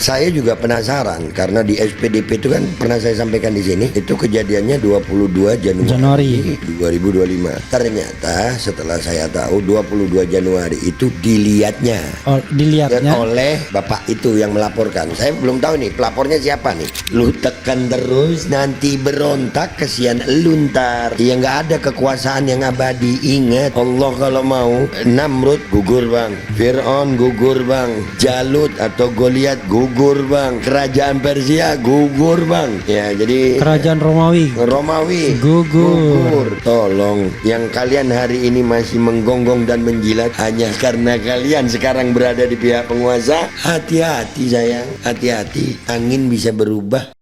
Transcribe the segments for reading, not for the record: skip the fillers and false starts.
Saya juga penasaran karena di SPDP itu kan pernah saya sampaikan di sini, itu kejadiannya 22 Januari 2025. Ternyata setelah saya tahu 22 Januari itu dilihatnya oleh bapak itu yang melaporkan. Saya belum tahu nih pelapornya siapa nih. Lu tekan terus nanti berontak, kesian luntar. Ya nggak ada kekuasaan yang abadi. Ingat, Allah kalau mau Namrud gugur bang, Fir'aun gugur bang, Jalut atau Goliat gugur bang, kerajaan Persia gugur bang. Ya jadi kerajaan Romawi gugur. Tolong, yang kalian hari ini masih menggonggong dan menjilat hanya karena kalian sekarang berada di pihak penguasa. Hati-hati sayang, hati-hati, angin bisa berubah.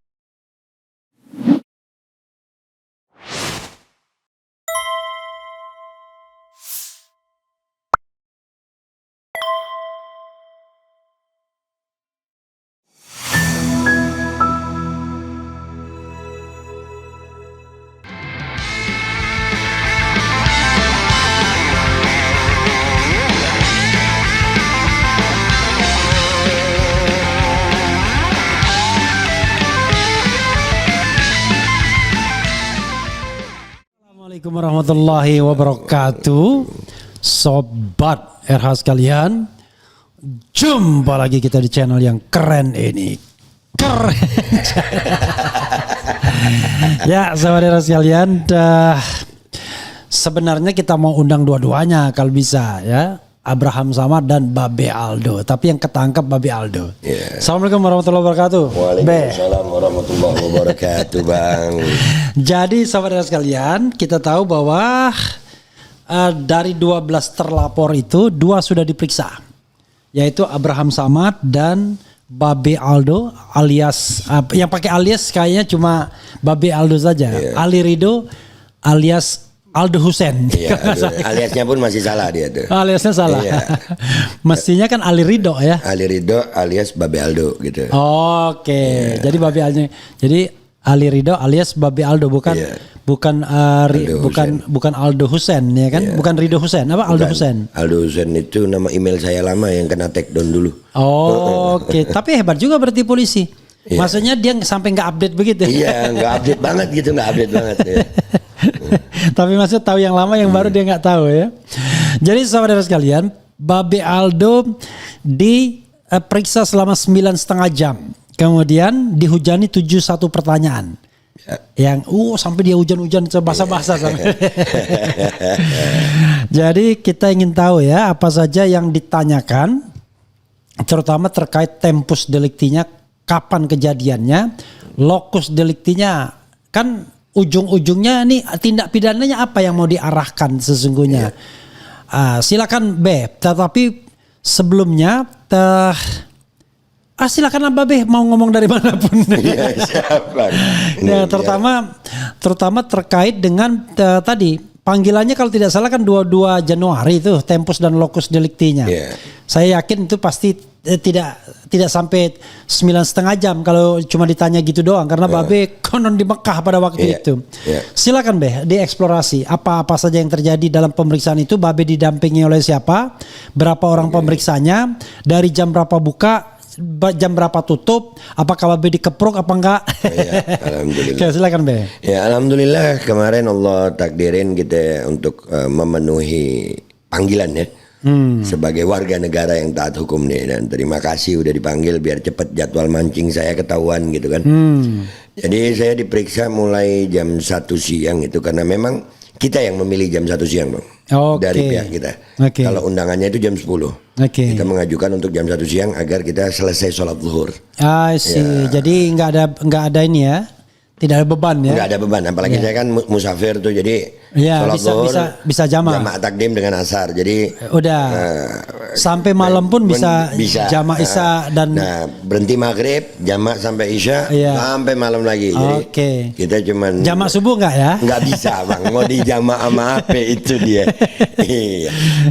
Assalamualaikum warahmatullahi wabarakatuh. Sobat RH sekalian, jumpa lagi kita di channel yang keren ini. Ya, sobat RH sekalian, sebenarnya kita mau undang dua-duanya kalau bisa ya. Abraham Samad dan Babe Aldo, tapi yang ketangkep Babe Aldo. Yeah. Assalamualaikum warahmatullahi wabarakatuh. Waalaikumsalam warahmatullahi wabarakatuh, Bang. Jadi saudara sekalian, kita tahu bahwa dari 12 terlapor itu 2 sudah diperiksa, yaitu Abraham Samad dan Babe Aldo, alias yang pakai alias kayaknya cuma Babe Aldo saja. Yeah. Ali Ridho alias Aldo Hussein. Iya, aliasnya pun masih salah dia tuh. Aliasnya salah. Iya. Mestinya kan Ali Ridho ya. Ali Ridho alias Babe Aldo gitu. Oke. Iya. Jadi Babe Aldo. Jadi Ali Ridho alias Babe Aldo, bukan iya. bukan Aldo Hussein ya kan? Iya. Bukan Ridho Hussein, apa Aldo Hussein? Aldo Hussein itu nama email saya lama yang kena take down dulu. Oke. Tapi hebat juga berarti polisi. Iya. Maksudnya dia sampai nggak update begitu. Iya, nggak update banget gitu, nggak update banget ya. Tapi maksud tahu yang lama, yang baru dia nggak tahu ya. Jadi saudara sekalian, Babe Aldo diperiksa selama 9,5 jam. Kemudian dihujani 71 pertanyaan. Yang sampai dia hujan-hujan basah-basah sampai. Jadi kita ingin tahu ya apa saja yang ditanyakan, terutama terkait tempus delictinya, kapan kejadiannya, lokus delictinya, kan ujung-ujungnya nih tindak pidananya apa yang mau diarahkan sesungguhnya. Silakan B. Tetapi sebelumnya silakan Babe mau ngomong dari manapun. Iya, siapa? Ya, terutama terkait dengan tadi panggilannya kalau tidak salah kan 22 Januari itu tempus dan lokus delictinya. Yeah. Saya yakin itu pasti tidak sampai 9,5 jam kalau cuma ditanya gitu doang, karena Babe konon di Mekah pada waktu itu. Silakan Be, dieksplorasi apa saja yang terjadi dalam pemeriksaan itu. Babe didampingi oleh siapa, berapa orang pemeriksanya, dari jam berapa buka, jam berapa tutup, apakah Babe dikeprok apa enggak? Alhamdulillah. Silakan Be. Ya, alhamdulillah kemarin Allah takdirin kita untuk memenuhi panggilan ya. Sebagai warga negara yang taat hukum nih, dan terima kasih udah dipanggil biar cepet jadwal mancing saya ketahuan gitu kan. Jadi saya diperiksa mulai jam 1 siang itu karena memang kita yang memilih jam 1 siang Bang. Dari pihak kita. Kalau undangannya itu jam 10. Kita mengajukan untuk jam 1 siang agar kita selesai sholat zuhur. Jadi nggak ada ini ya. Tidak ada beban ya. Nggak ada beban, apalagi saya kan musafir tuh, jadi sholat zuhur bisa jamak takdim dengan asar, jadi udah sampai malam pun bisa jamak isya dan berhenti maghrib jamak sampai isya sampai malam lagi. Jadi kita cuman jamak subuh nggak ya? Nggak bisa Bang, mau di jamak sama apa itu dia.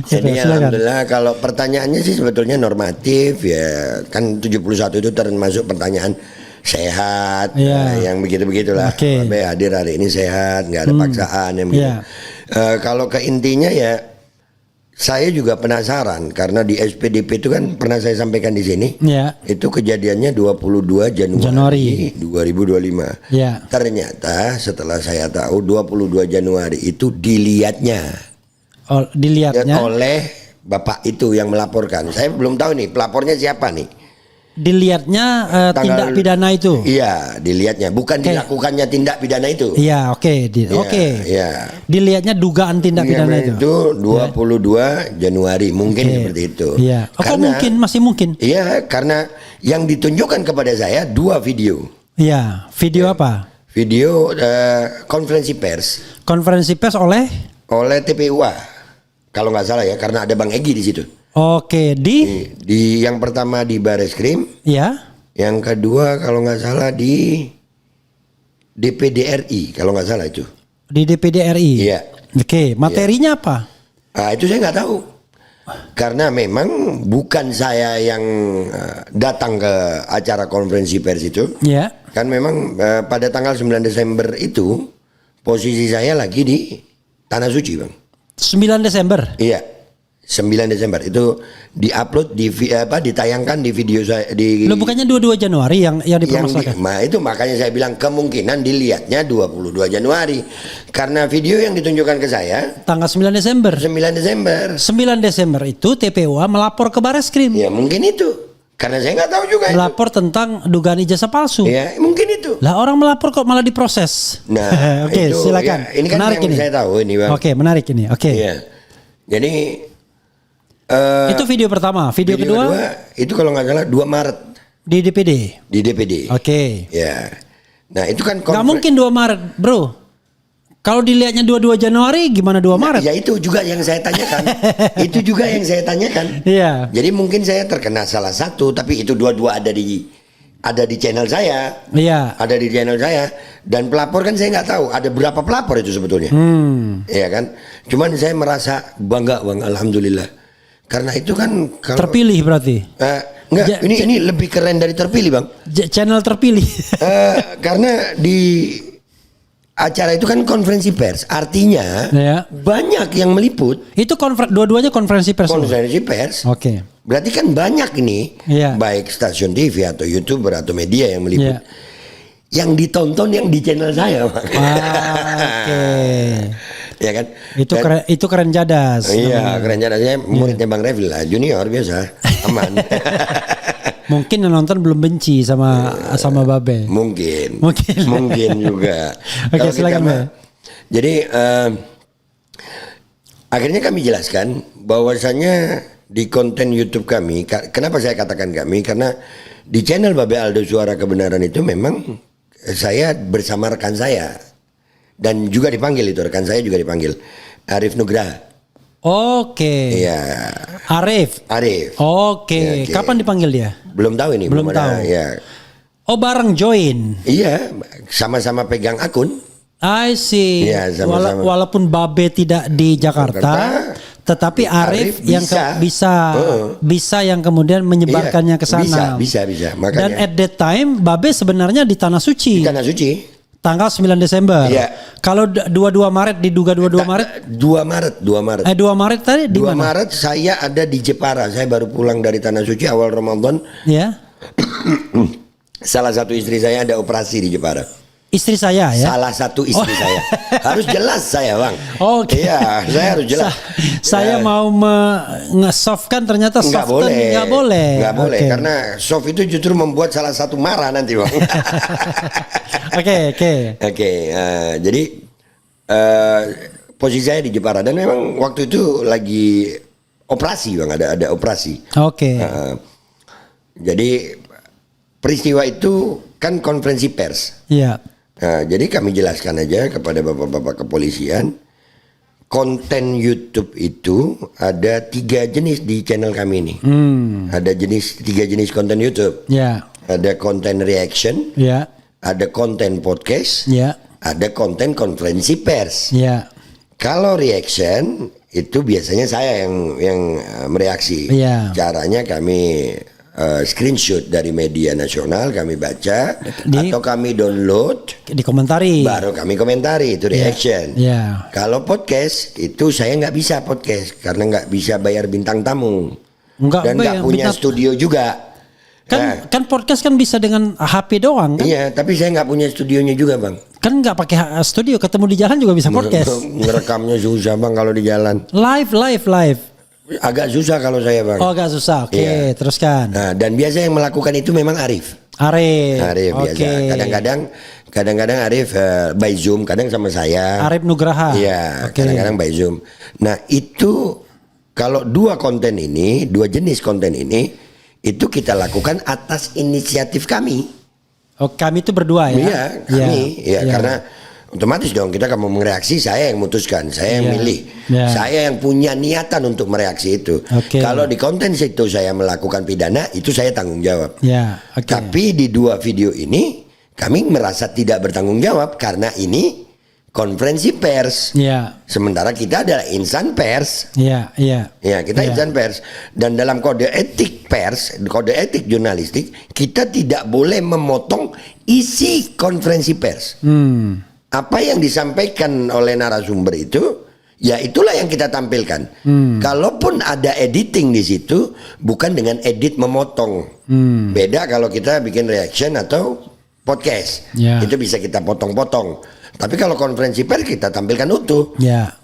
Jadi alhamdulillah kalau pertanyaannya sih sebetulnya normatif ya, kan 71 itu termasuk pertanyaan sehat, yang begitu-begitulah. Babe hadir hari ini sehat, nggak ada paksaan yang begitu. Kalau ke intinya ya, Saya juga penasaran karena di SPDP itu kan pernah saya sampaikan di sini. Ya. Itu kejadiannya 22 Januari 2025. Ya. Ternyata setelah saya tahu 22 Januari itu dilihatnya oleh Bapak itu yang melaporkan. Saya belum tahu nih pelapornya siapa nih. Dilihatnya tindak pidana itu. Iya, dilihatnya bukan dilakukannya tindak pidana itu. Iya, oke. Iya. Dilihatnya dugaan tindak pidana itu. Itu 22 Januari mungkin seperti itu. Iya. Kok mungkin masih mungkin? Iya, karena yang ditunjukkan kepada saya 2 video. Iya, video apa? Video konferensi pers. Konferensi pers oleh TPUA. Kalau nggak salah ya, karena ada Bang Egy di situ. Oke, di yang pertama di Bareskrim, ya. Yang kedua kalau nggak salah di DPD RI, kalau nggak salah itu. Di DPD RI. Iya. Oke, materinya apa? Itu saya nggak tahu. Karena memang bukan saya yang datang ke acara konferensi pers itu. Iya. Kan memang pada tanggal 9 Desember itu posisi saya lagi di Tanah Suci, Bang. 9 Desember. Iya. 9 Desember itu diupload ditayangkan di video saya di. Loh, bukannya 22 Januari yang dipermasalahkan? Itu makanya saya bilang kemungkinan dilihatnya 22 Januari karena video yang ditunjukkan ke saya tanggal 9 Desember. 9 Desember. 9 Desember itu TPUA melapor ke Bareskrim. Ya mungkin itu. Karena saya nggak tahu juga. Melapor tentang dugaan ijazah palsu. Ya mungkin itu. Lah orang melapor kok malah diproses. Nah, oke, silakan. Ya, ini kan menarik yang saya tahu ini, Bang. Oke, menarik ini. Oke. Iya. Jadi itu video pertama. Video kedua itu kalau nggak salah 2 Maret di DPD. Di DPD. Oke. Ya. Nah itu kan nggak mungkin 2 Maret, bro. Kalau dilihatnya 22 Januari gimana 2 Maret? Ya itu juga yang saya tanyakan. Itu juga yang saya tanyakan. Iya. Jadi mungkin saya terkena salah satu, tapi itu dua-dua ada di channel saya. Iya. Ada di channel saya. Dan pelapor kan saya nggak tahu ada berapa pelapor itu sebetulnya. Iya kan. Cuman saya merasa bangga, Bang, alhamdulillah. Karena itu kan terpilih berarti. Enggak, ini lebih keren dari terpilih, Bang. Channel terpilih. Karena di acara itu kan konferensi pers, artinya banyak yang meliput. Itu dua-duanya konferensi pers. Konferensi pers. Oke. Berarti kan banyak ini, baik stasiun TV atau YouTuber atau media yang meliput. Yang ditonton yang di channel saya, Bang. Oke. Ya kan? Itu keren jadas. Iya, keren jadas. Saya muridnya Bang Revil lah, junior biasa, aman. Mungkin yang nonton belum benci sama Babe. Mungkin juga. Oke, silakan. Jadi akhirnya kami jelaskan bahwasanya di konten YouTube kami, kenapa saya katakan kami? Karena di channel Babe Aldo Suara Kebenaran itu memang saya bersama rekan saya. Dan juga dipanggil itu, rekan saya juga dipanggil, Arif Nugraha. Oke. Iya. Arif. Oke. Kapan dipanggil dia? Belum tahu ini. Belum tahu. Ya. Oh, bareng join. Iya, sama-sama pegang akun. I see. Ya, sama-sama. Walaupun Babe tidak di Jakarta, tetapi Arif yang bisa yang kemudian menyebarkannya ke sana. Bisa. Makanya. Dan at that time Babe sebenarnya di Tanah Suci. Di Tanah Suci. Tanggal 9 Desember. Iya. Kalau 22 Maret diduga 22 Maret? 2 Maret. 2 Maret tadi di mana? 2 Maret saya ada di Jepara. Saya baru pulang dari Tanah Suci awal Ramadan. Ya. Salah satu istri saya ada operasi di Jepara. Istri saya ya? Salah satu istri saya. Harus jelas saya, Bang. Oke. Iya, saya harus jelas. Saya mau nge-softkan ternyata nggak boleh. Nggak boleh. Karena soft itu justru membuat salah satu marah nanti, Bang. Oke. Jadi posisi saya di Jepara dan memang waktu itu lagi operasi, Bang, ada operasi. Oke. Jadi peristiwa itu kan konferensi pers. Iya. Jadi kami jelaskan aja kepada bapak-bapak kepolisian, konten YouTube itu ada 3 jenis di channel kami ini. Ada 3 jenis konten YouTube. Ya. Ada konten reaction. Ya. Ada konten podcast. Ya. Ada konten konferensi pers. Ya. Kalau reaction itu biasanya saya yang mereaksi. Ya. Caranya kami screenshot dari media nasional, kami baca atau kami download, dikomentari, baru kami komentari, itu reaction. Kalau podcast itu saya nggak bisa podcast karena nggak bisa bayar bintang tamu dan nggak punya studio juga. Kan podcast kan bisa dengan HP doang kan? Iya, tapi saya nggak punya studionya juga, Bang. Kan nggak pakai studio, ketemu di jalan juga bisa podcast. Ngerekamnya susah, Bang, kalau di jalan. Live. Agak susah kalau saya, Bang. Oh, agak susah. Oke, teruskan. Nah, dan biasa yang melakukan itu memang Arif biasa. Kadang-kadang Arif by Zoom, kadang sama saya. Arif Nugraha. Iya, kadang-kadang by Zoom. Nah, itu kalau dua jenis konten ini itu kita lakukan atas inisiatif kami. Oh, kami itu berdua ya? Iya, kami. Iya, karena otomatis dong kita akan mereaksi, saya yang memutuskan, saya yang milih. Saya yang punya niatan untuk mereaksi itu. Kalau di konten situ saya melakukan pidana, itu saya tanggung jawab. Tapi di dua video ini kami merasa tidak bertanggung jawab karena ini konferensi pers. Sementara kita adalah insan pers. Kita insan pers. Dan dalam kode etik pers, kode etik jurnalistik, kita tidak boleh memotong isi konferensi pers. Apa yang disampaikan oleh narasumber itu, ya itulah yang kita tampilkan. Kalaupun ada editing di situ, bukan dengan edit memotong. Beda kalau kita bikin reaction atau podcast. Itu bisa kita potong-potong. Tapi kalau konferensi pers kita tampilkan utuh.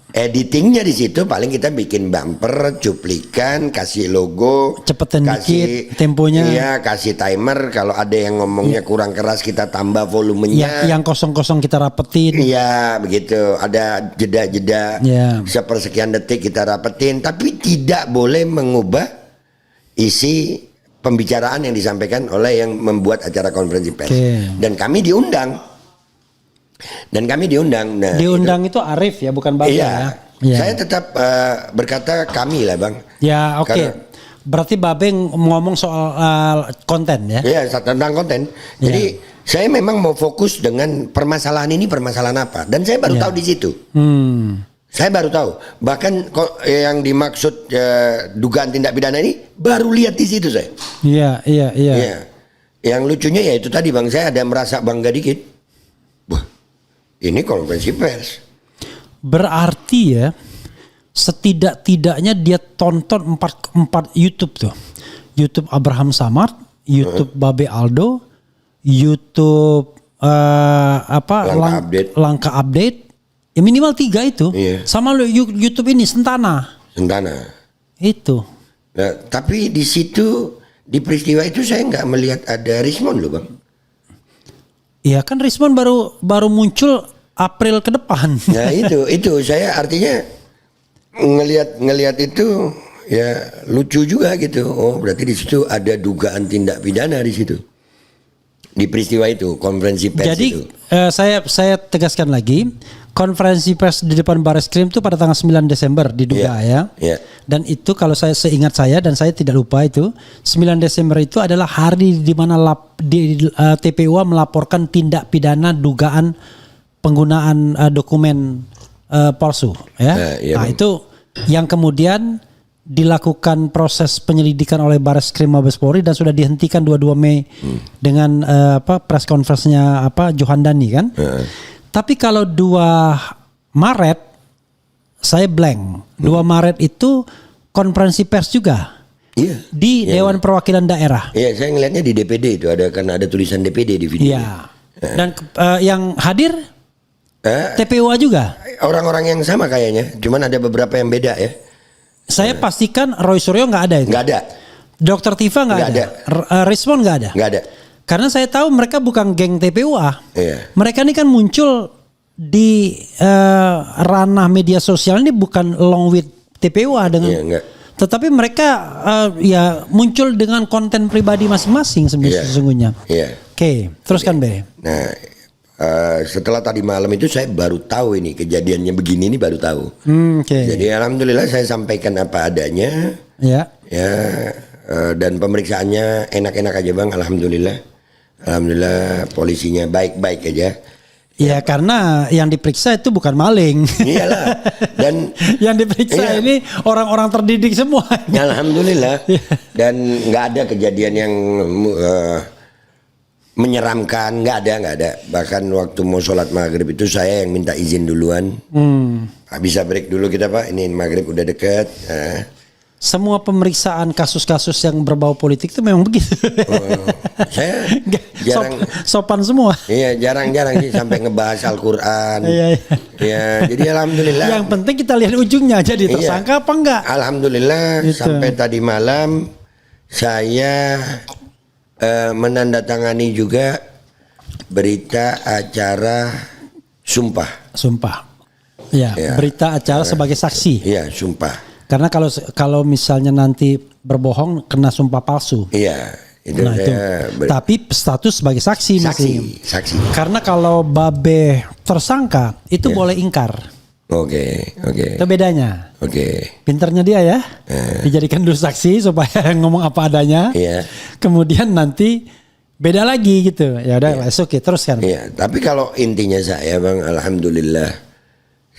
Editingnya di situ paling kita bikin bumper, cuplikan, kasih logo, cepetin dikit temponya. Iya, kasih timer. Kalau ada yang ngomongnya kurang keras kita tambah volumenya. Yang kosong-kosong kita rapetin. Iya, begitu. Ada jeda-jeda sepersekian detik kita rapetin. Tapi tidak boleh mengubah isi pembicaraan yang disampaikan oleh yang membuat acara konferensi pers. Dan kami diundang. Nah, diundang itu Arif ya, bukan Babe ya. Saya tetap berkata kami lah, Bang. Berarti Babe ngomong soal konten ya? Iya, tentang konten. Jadi saya memang mau fokus dengan permasalahan ini, permasalahan apa. Dan saya baru tahu di situ. Saya baru tahu. Bahkan yang dimaksud dugaan tindak pidana ini baru lihat di situ saya. Iya. Yang lucunya ya itu tadi, Bang, saya ada merasa bangga dikit. Ini konferensi pers. Berarti ya setidak-tidaknya dia tonton 4 YouTube tuh. YouTube Abraham Samad, YouTube Babe Aldo, YouTube Langkah Update. Ya minimal 3 itu. Sama YouTube ini Sentana. Itu. Nah, tapi di situ di peristiwa itu saya nggak melihat ada Rismon loh, Bang. Iya kan Rismon baru muncul April ke depan. Nah itu saya artinya ngelihat itu ya lucu juga gitu. Oh, berarti di situ ada dugaan tindak pidana di situ. Di peristiwa itu, konferensi pers. Jadi, itu. Saya tegaskan lagi, konferensi pers di depan Barreskrim itu pada tanggal 9 Desember diduga ya. Dan itu kalau saya seingat saya dan saya tidak lupa itu 9 Desember itu adalah hari di mana TPUA melaporkan tindak pidana dugaan penggunaan dokumen palsu ya. Nah, itu yang kemudian dilakukan proses penyelidikan oleh Barreskrim Mabes Polri dan sudah dihentikan 22 Mei dengan press conference-nya Johandani kan. Tapi kalau 2 Maret saya blank. 2 Maret itu konferensi pers juga. Di Dewan Perwakilan Daerah. Iya, saya ngelihatnya di DPD itu karena ada tulisan DPD di video. Iya. Dan yang hadir TPUA juga. Orang-orang yang sama kayaknya, cuman ada beberapa yang beda ya. Saya pastikan Roy Suryo nggak ada itu. Nggak ada. Dr. Tifa nggak ada. Rismon nggak ada. Nggak ada. Karena saya tahu mereka bukan geng TPUA. Mereka ini kan muncul di ranah media sosial ini bukan along with TPUA dengan. Tetapi mereka ya muncul dengan konten pribadi masing-masing sesungguhnya. Oke, teruskan B. Nah. Setelah tadi malam itu saya baru tahu ini kejadiannya begini, ini baru tahu. Jadi alhamdulillah saya sampaikan apa adanya. Dan pemeriksaannya enak-enak aja, Bang. Alhamdulillah polisinya baik-baik aja. Ya karena yang diperiksa itu bukan maling. Iyalah. Dan yang diperiksa ini orang-orang terdidik semua. Alhamdulillah. Dan nggak ada kejadian yang menyeramkan, nggak ada. Bahkan waktu mau sholat maghrib itu saya yang minta izin duluan. Bisa break dulu kita Pak, ini maghrib udah deket. Semua pemeriksaan kasus-kasus yang berbau politik itu memang begitu. Saya jarang sopan semua. Iya, jarang-jarang sih sampai ngebahas Al-Qur'an. Iya, jadi alhamdulillah. Yang penting kita lihat ujungnya, jadi tersangka apa enggak. Alhamdulillah gitu. Sampai tadi malam saya menandatangani juga berita acara sumpah. Ya, berita acara sebagai saksi. Iya, sumpah. Karena kalau misalnya nanti berbohong kena sumpah palsu. Iya, itu tapi status sebagai saksi. Saksi. Karena kalau Babe tersangka itu boleh ingkar. Oke. Itu bedanya. Pinternya dia ya. Dijadikan dulu saksi supaya ngomong apa adanya. Iya. Kemudian nanti beda lagi gitu. Ya udah, oke terus kan. Iya, tapi kalau intinya saya Bang, alhamdulillah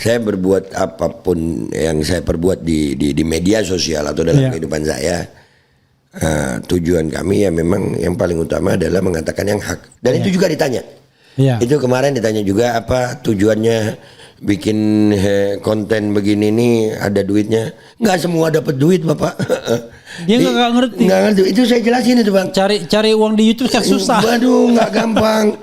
saya berbuat apapun yang saya perbuat di media sosial atau dalam kehidupan saya, tujuan kami ya memang yang paling utama adalah mengatakan yang hak. Dan itu juga ditanya. Itu kemarin ditanya juga apa tujuannya bikin konten begini nih, ada duitnya. Nggak semua dapat duit Bapak. Dia nggak ngerti. Nggak ngerti. Itu saya jelasin itu Bang. Cari uang di YouTube kan susah. Waduh, nggak gampang.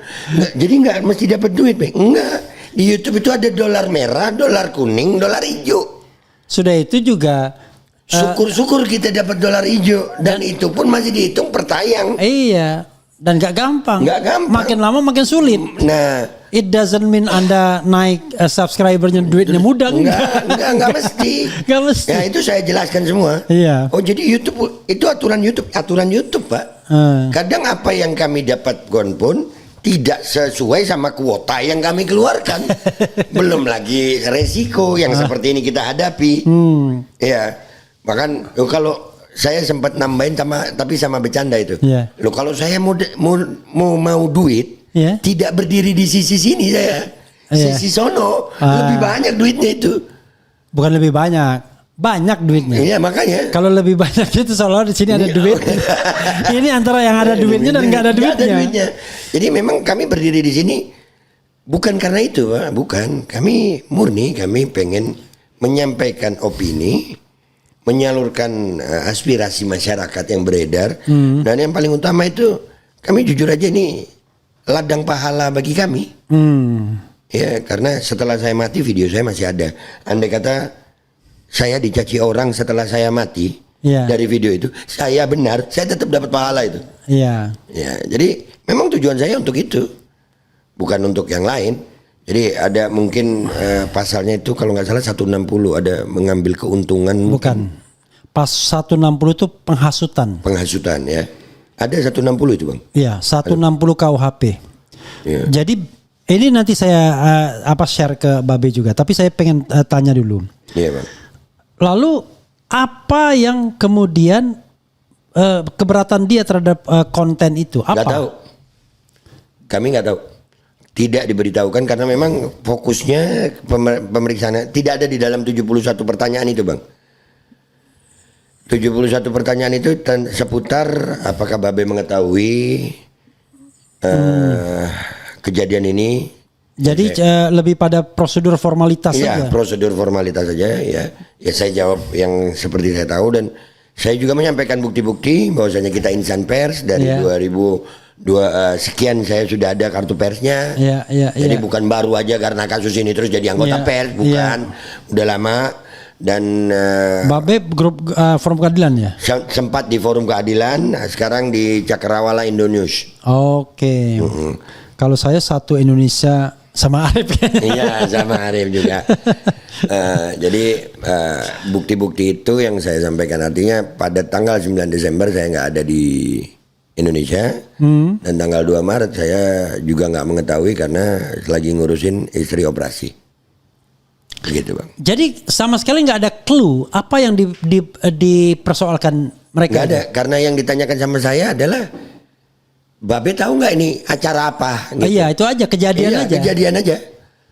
Jadi nggak mesti dapat duit, Bang. Enggak. Di YouTube itu ada dolar merah, dolar kuning, dolar hijau. Sudah itu juga syukur-syukur kita dapat dolar hijau, dan itu pun masih dihitung per tayang. Iya, dan gak gampang. Makin lama makin sulit. Nah, it doesn't mean Anda naik subscribernya duitnya mudah. Enggak mesti. Enggak mesti. Ya itu saya jelaskan semua. Iya. Oh jadi YouTube itu aturan YouTube Pak. Kadang apa yang kami dapatkan pun tidak sesuai sama kuota yang kami keluarkan. Belum lagi resiko yang seperti ini kita hadapi. Ya, bahkan kalau saya sempat nambahin tapi sama bercanda itu. Loh kalau saya mau duit, tidak berdiri di sisi sini saya. Sisi sono lebih banyak duitnya itu. Bukan lebih banyak. Banyak duitnya. Iya makanya. Kalau lebih banyak itu soalnya di sini ada duit. Ini antara yang ada duitnya dan nggak ada duitnya. Jadi memang kami berdiri di sini bukan karena itu, Pak. Bukan. Kami pengen menyampaikan opini, menyalurkan aspirasi masyarakat yang beredar. Dan yang paling utama itu kami jujur aja nih ladang pahala bagi kami. Ya karena setelah saya mati video saya masih ada. Andai kata saya dicaci orang setelah saya mati dari video itu, saya benar, saya tetap dapat pahala itu. Ya, jadi memang tujuan saya untuk itu, bukan untuk yang lain. Jadi ada mungkin pasalnya itu kalau nggak salah 160 ada mengambil keuntungan. Bukan. Pas 160 itu penghasutan. Penghasutan ya. Ada 160 itu Bang. Iya, 160 KUHP. Ya. Jadi ini nanti saya share ke Babe juga, tapi saya pengen tanya dulu. Iya Bang. Lalu apa yang kemudian keberatan dia terhadap konten itu? Apa? Gak tahu. Kami nggak tahu. Tidak diberitahukan karena memang fokusnya pemeriksaan tidak ada di dalam 71 pertanyaan itu Bang. 71 pertanyaan itu seputar apakah Babe mengetahui kejadian ini. Jadi lebih pada prosedur formalitas saja. Iya, prosedur formalitas saja ya. Ya saya jawab yang seperti saya tahu dan saya juga menyampaikan bukti-bukti bahwasanya kita insan pers dari 2002 sekian saya sudah ada kartu persnya. Jadi bukan baru aja karena kasus ini terus jadi anggota pers, bukan. Udah lama dan Babe grup forum keadilan ya? Sempat di forum keadilan, sekarang di Cakrawala Indonews. Oke. Kalau saya satu Indonesia sama Arif. Iya sama Arif juga. Jadi bukti-bukti itu yang saya sampaikan artinya pada tanggal 9 Desember saya nggak ada di Indonesia dan tanggal 2 Maret saya juga nggak mengetahui karena lagi ngurusin istri operasi. Begitu Bang. Jadi sama sekali nggak ada clue apa yang dipersoalkan mereka. Nggak ada karena yang ditanyakan sama saya adalah Babe tahu nggak ini acara apa? Gitu. Iya itu aja kejadian Iya, aja. Kejadian aja.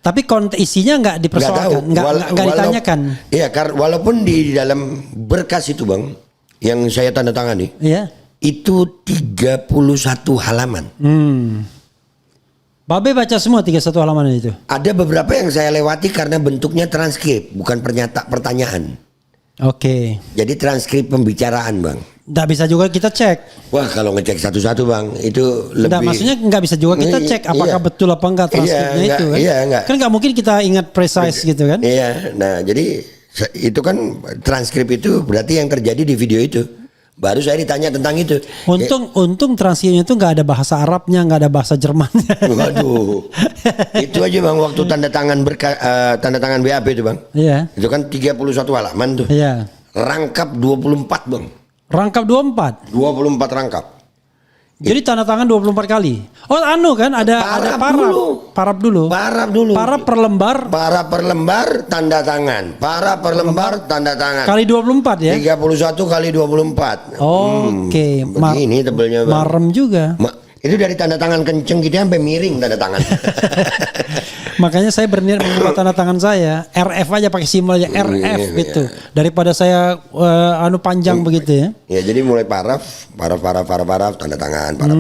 Tapi isinya nggak dipersoalkan, nggak ditanyakan. Iya, walaupun di dalam berkas itu bang, yang saya tanda tangani, iya. Itu 31 halaman. Babe baca semua 31 halaman itu? Ada beberapa yang saya lewati karena bentuknya transkrip, bukan pertanyaan. Oke. Jadi transkrip pembicaraan bang. Nggak bisa juga kita cek. Wah kalau ngecek satu-satu bang, itu lebih. Nggak, maksudnya nggak bisa juga kita cek apakah betul apa enggak transkripnya itu kan? Iya, enggak. Kan nggak mungkin kita ingat precise gitu kan? Iya, nah jadi itu kan transkrip itu berarti yang terjadi di video itu. Baru saya ditanya tentang itu. Untung transkripnya itu nggak ada bahasa Arabnya, nggak ada bahasa Jermannya. Waduh, itu aja bang waktu tanda tangan BAP itu bang. Iya. Itu kan 31 halaman tuh. Iya. Rangkap 24 bang. Rangkap 24. 24 rangkap. Jadi tanda tangan 24 kali. Oh kan ada parab dulu. Parab per lembar. Para per lembar tanda tangan. Para per lembar tanda tangan. Kali 24 ya. 31 kali 24. Oke. Begini tebelnya bang. Marem juga. Itu dari tanda tangan kenceng gitu sampai miring tanda tangan. Makanya saya berniat mengubah tanda tangan saya RF aja pakai simbolnya RF gitu. Daripada saya panjang begitu ya. Ya jadi mulai paraf tanda tangan paraf.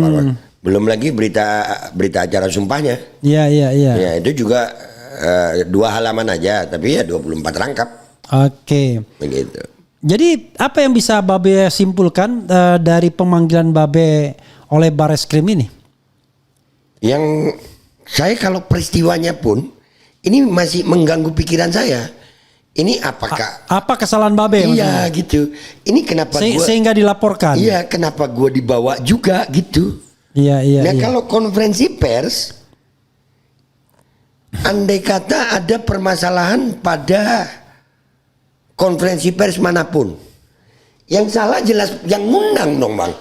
Belum lagi berita acara sumpahnya. Iya. Ya itu juga 2 halaman aja tapi ya 24 rangkap. Oke. Begitu. Jadi apa yang bisa Babe simpulkan dari pemanggilan Babe oleh Bareskrim ini? Yang saya kalau peristiwanya pun ini masih mengganggu pikiran saya. Ini apakah apa kesalahan Babe? Iya maksudnya? Gitu. Ini kenapa sehingga dilaporkan? Iya, kenapa gue dibawa juga gitu? Iya. Nah kalau konferensi pers, andai kata ada permasalahan pada konferensi pers manapun, yang salah jelas yang ngundang dong bang.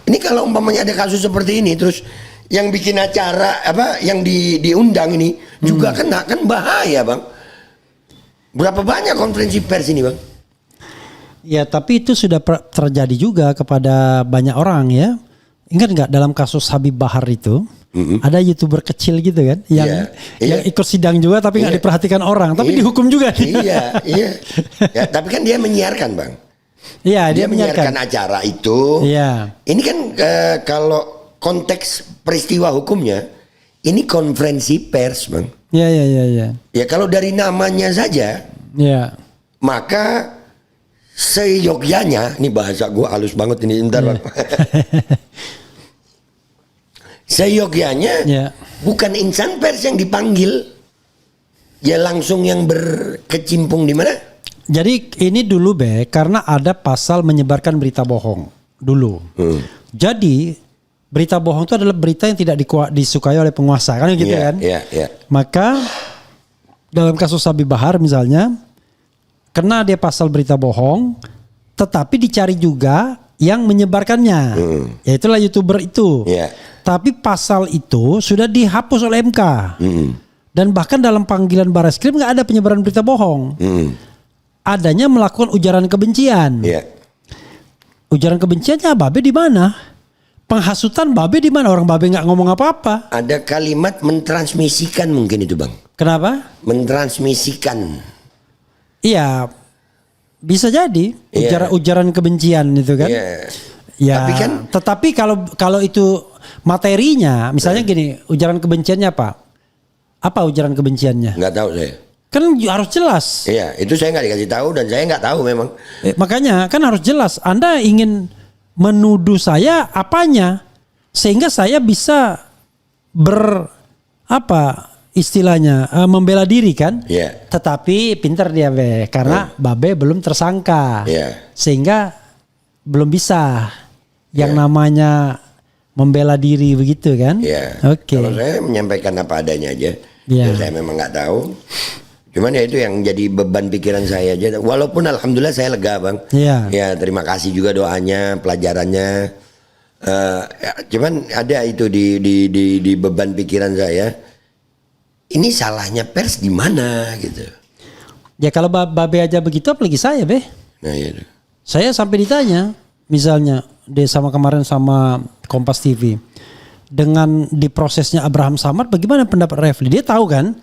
Ini kalau umpamanya ada kasus seperti ini terus yang bikin acara yang diundang ini juga kan bahaya bang. Berapa banyak konferensi pers ini bang? Ya tapi itu sudah terjadi juga kepada banyak orang ya. Ingat nggak dalam kasus Habib Bahar itu ada YouTuber kecil gitu kan yang ikut sidang juga tapi nggak diperhatikan orang tapi dihukum juga. Iya. Ya, tapi kan dia menyiarkan bang. Iya dia menyiarkan acara itu. Iya. Ini kan kalau konteks peristiwa hukumnya ini konferensi pers bang. Iya. Ya kalau dari namanya saja. Iya. Maka seyogyanya, ini bahasa gua halus banget ini bentar bang. Seyogyanya bukan insan pers yang dipanggil, ya langsung yang berkecimpung di mana? Jadi ini dulu karena ada pasal menyebarkan berita bohong dulu. Jadi berita bohong itu adalah berita yang tidak disukai oleh penguasa kan gitu kan? Iya. Maka dalam kasus Habib Bahar misalnya, kena dia pasal berita bohong, tetapi dicari juga yang menyebarkannya, yaitulah YouTuber itu. Tapi pasal itu sudah dihapus oleh MK. Dan bahkan dalam panggilan Bareskrim nggak ada penyebaran berita bohong. Adanya melakukan ujaran kebencian. Ujaran kebenciannya Babe di mana? Penghasutan Babe di mana? Orang Babe nggak ngomong apa-apa. Ada kalimat mentransmisikan mungkin itu bang. Kenapa? Mentransmisikan. Iya, bisa jadi ujaran kebencian itu kan. Ya. Tetapi kalau itu materinya, misalnya gini, ujaran kebenciannya apa? Apa ujaran kebenciannya? Nggak tahu saya. Kan harus jelas. Iya, itu saya nggak dikasih tahu dan saya nggak tahu memang. Makanya kan harus jelas. Anda ingin menuduh saya apanya sehingga saya bisa istilahnya membela diri kan. Tetapi pintar dia karena Babe belum tersangka. Sehingga belum bisa yang namanya membela diri begitu kan. Oke. Kalau saya menyampaikan apa adanya aja. Saya memang nggak tahu. Cuman ya itu yang jadi beban pikiran saya aja. Walaupun alhamdulillah saya lega bang. Ya terima kasih juga doanya, pelajarannya. Cuman ada itu di beban pikiran saya. Ini salahnya pers di mana gitu. Ya kalau Babe aja begitu apalagi saya Nah iya. Saya sampai ditanya misalnya sama kemarin sama Kompas TV. dengan diprosesnya Abraham Samad, bagaimana pendapat Refli? Dia tahu kan?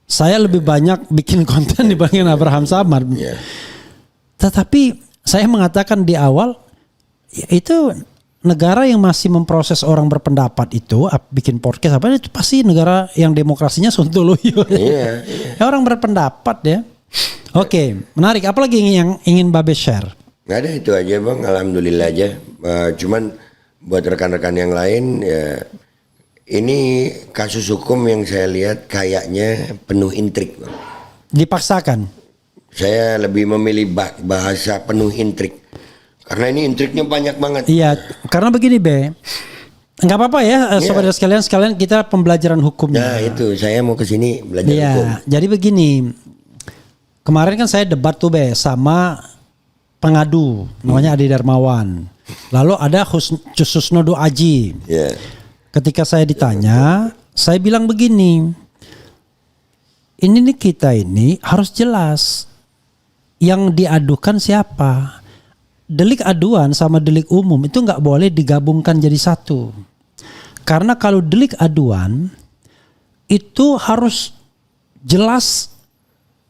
Saya lebih banyak bikin konten dibandingin Abraham Samad. Tetapi saya mengatakan di awal, itu negara yang masih memproses orang berpendapat itu, bikin podcast apa itu pasti negara yang demokrasinya sontoloyo. Orang berpendapat ya. Oke, menarik. Apalagi yang ingin Babe share? Nggak ada, itu aja Bang. Alhamdulillah aja. Cuman buat rekan-rekan yang lain ya, ini kasus hukum yang saya lihat kayaknya penuh intrik Bang. Dipaksakan. Saya lebih memilih bahasa penuh intrik. Karena ini intriknya banyak banget. Iya, karena begini Be. Nggak apa-apa ya, saudara sekalian kita pembelajaran hukumnya. Nah itu, saya mau ke sini belajar hukum. Jadi begini. Kemarin kan saya debat tuh Be sama pengadu, namanya Adi Darmawan. Lalu ada Susnodo Aji. Ketika saya ditanya, saya bilang begini. Ini nih kita ini harus jelas. Yang diadukan siapa? Delik aduan sama delik umum itu nggak boleh digabungkan jadi satu. Karena kalau delik aduan itu harus jelas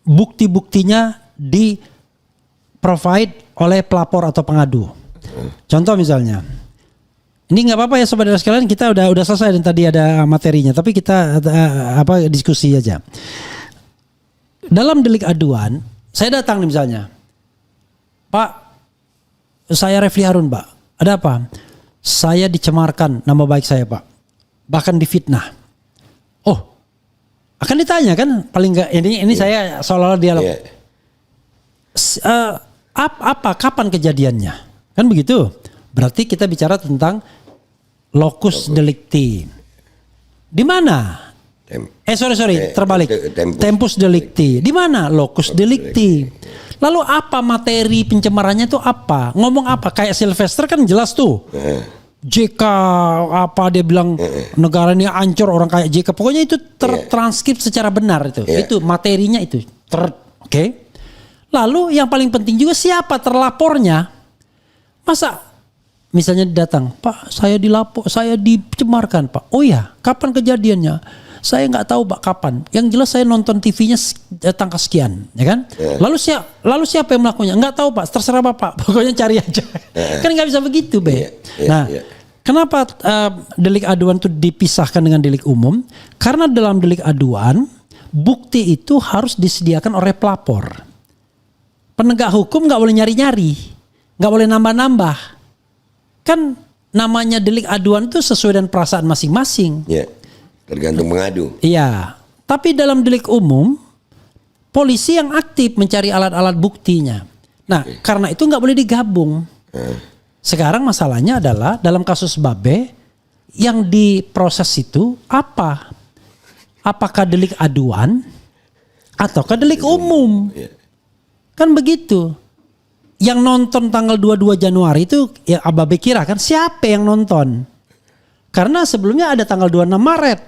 bukti-buktinya di provide oleh pelapor atau pengadu. Contoh misalnya, ini nggak apa-apa ya saudara sekalian, kita udah selesai dan tadi ada materinya, tapi kita diskusi aja. Dalam delik aduan, saya datang nih misalnya, Pak. Saya Refli Harun Pak, ada apa? Saya dicemarkan nama baik saya Pak, bahkan difitnah. Oh, akan ditanya kan? Paling nggak ini saya seolah-olah dialog. Kapan kejadiannya? Kan begitu. Berarti kita bicara tentang locus delicti. Di mana? Terbalik. Tempus delicti. Di mana locus delicti? Lalu apa materi pencemarannya itu apa? Ngomong apa? Kayak Sylvester kan jelas tuh. JK apa dia bilang negara ini hancur orang kayak JK. Pokoknya itu tertranskrip secara benar itu. Itu materinya itu. Oke. Lalu yang paling penting juga siapa terlapornya? Masa misalnya datang, Pak saya dilapor, saya dicemarkan Pak. Oh ya, kapan kejadiannya? Saya nggak tahu Pak kapan. Yang jelas saya nonton TV-nya tanggal sekian, ya kan? Lalu siapa yang melakukannya? Nggak tahu Pak. Terserah Bapak. Pokoknya cari aja. Kan nggak bisa begitu, Be. Kenapa delik aduan itu dipisahkan dengan delik umum? Karena dalam delik aduan bukti itu harus disediakan oleh pelapor. Penegak hukum nggak boleh nyari-nyari, nggak boleh nambah-nambah. Kan namanya delik aduan itu sesuai dengan perasaan masing-masing. Tergantung pengadu. Iya, tapi dalam delik umum polisi yang aktif mencari alat-alat buktinya. Nah, karena itu nggak boleh digabung. Sekarang masalahnya adalah dalam kasus Babe yang diproses itu apa? Apakah delik aduan ataukah delik umum? Kan begitu. Yang nonton tanggal 22 Januari itu ya Babe kira kan siapa yang nonton? Karena sebelumnya ada tanggal 26 Maret.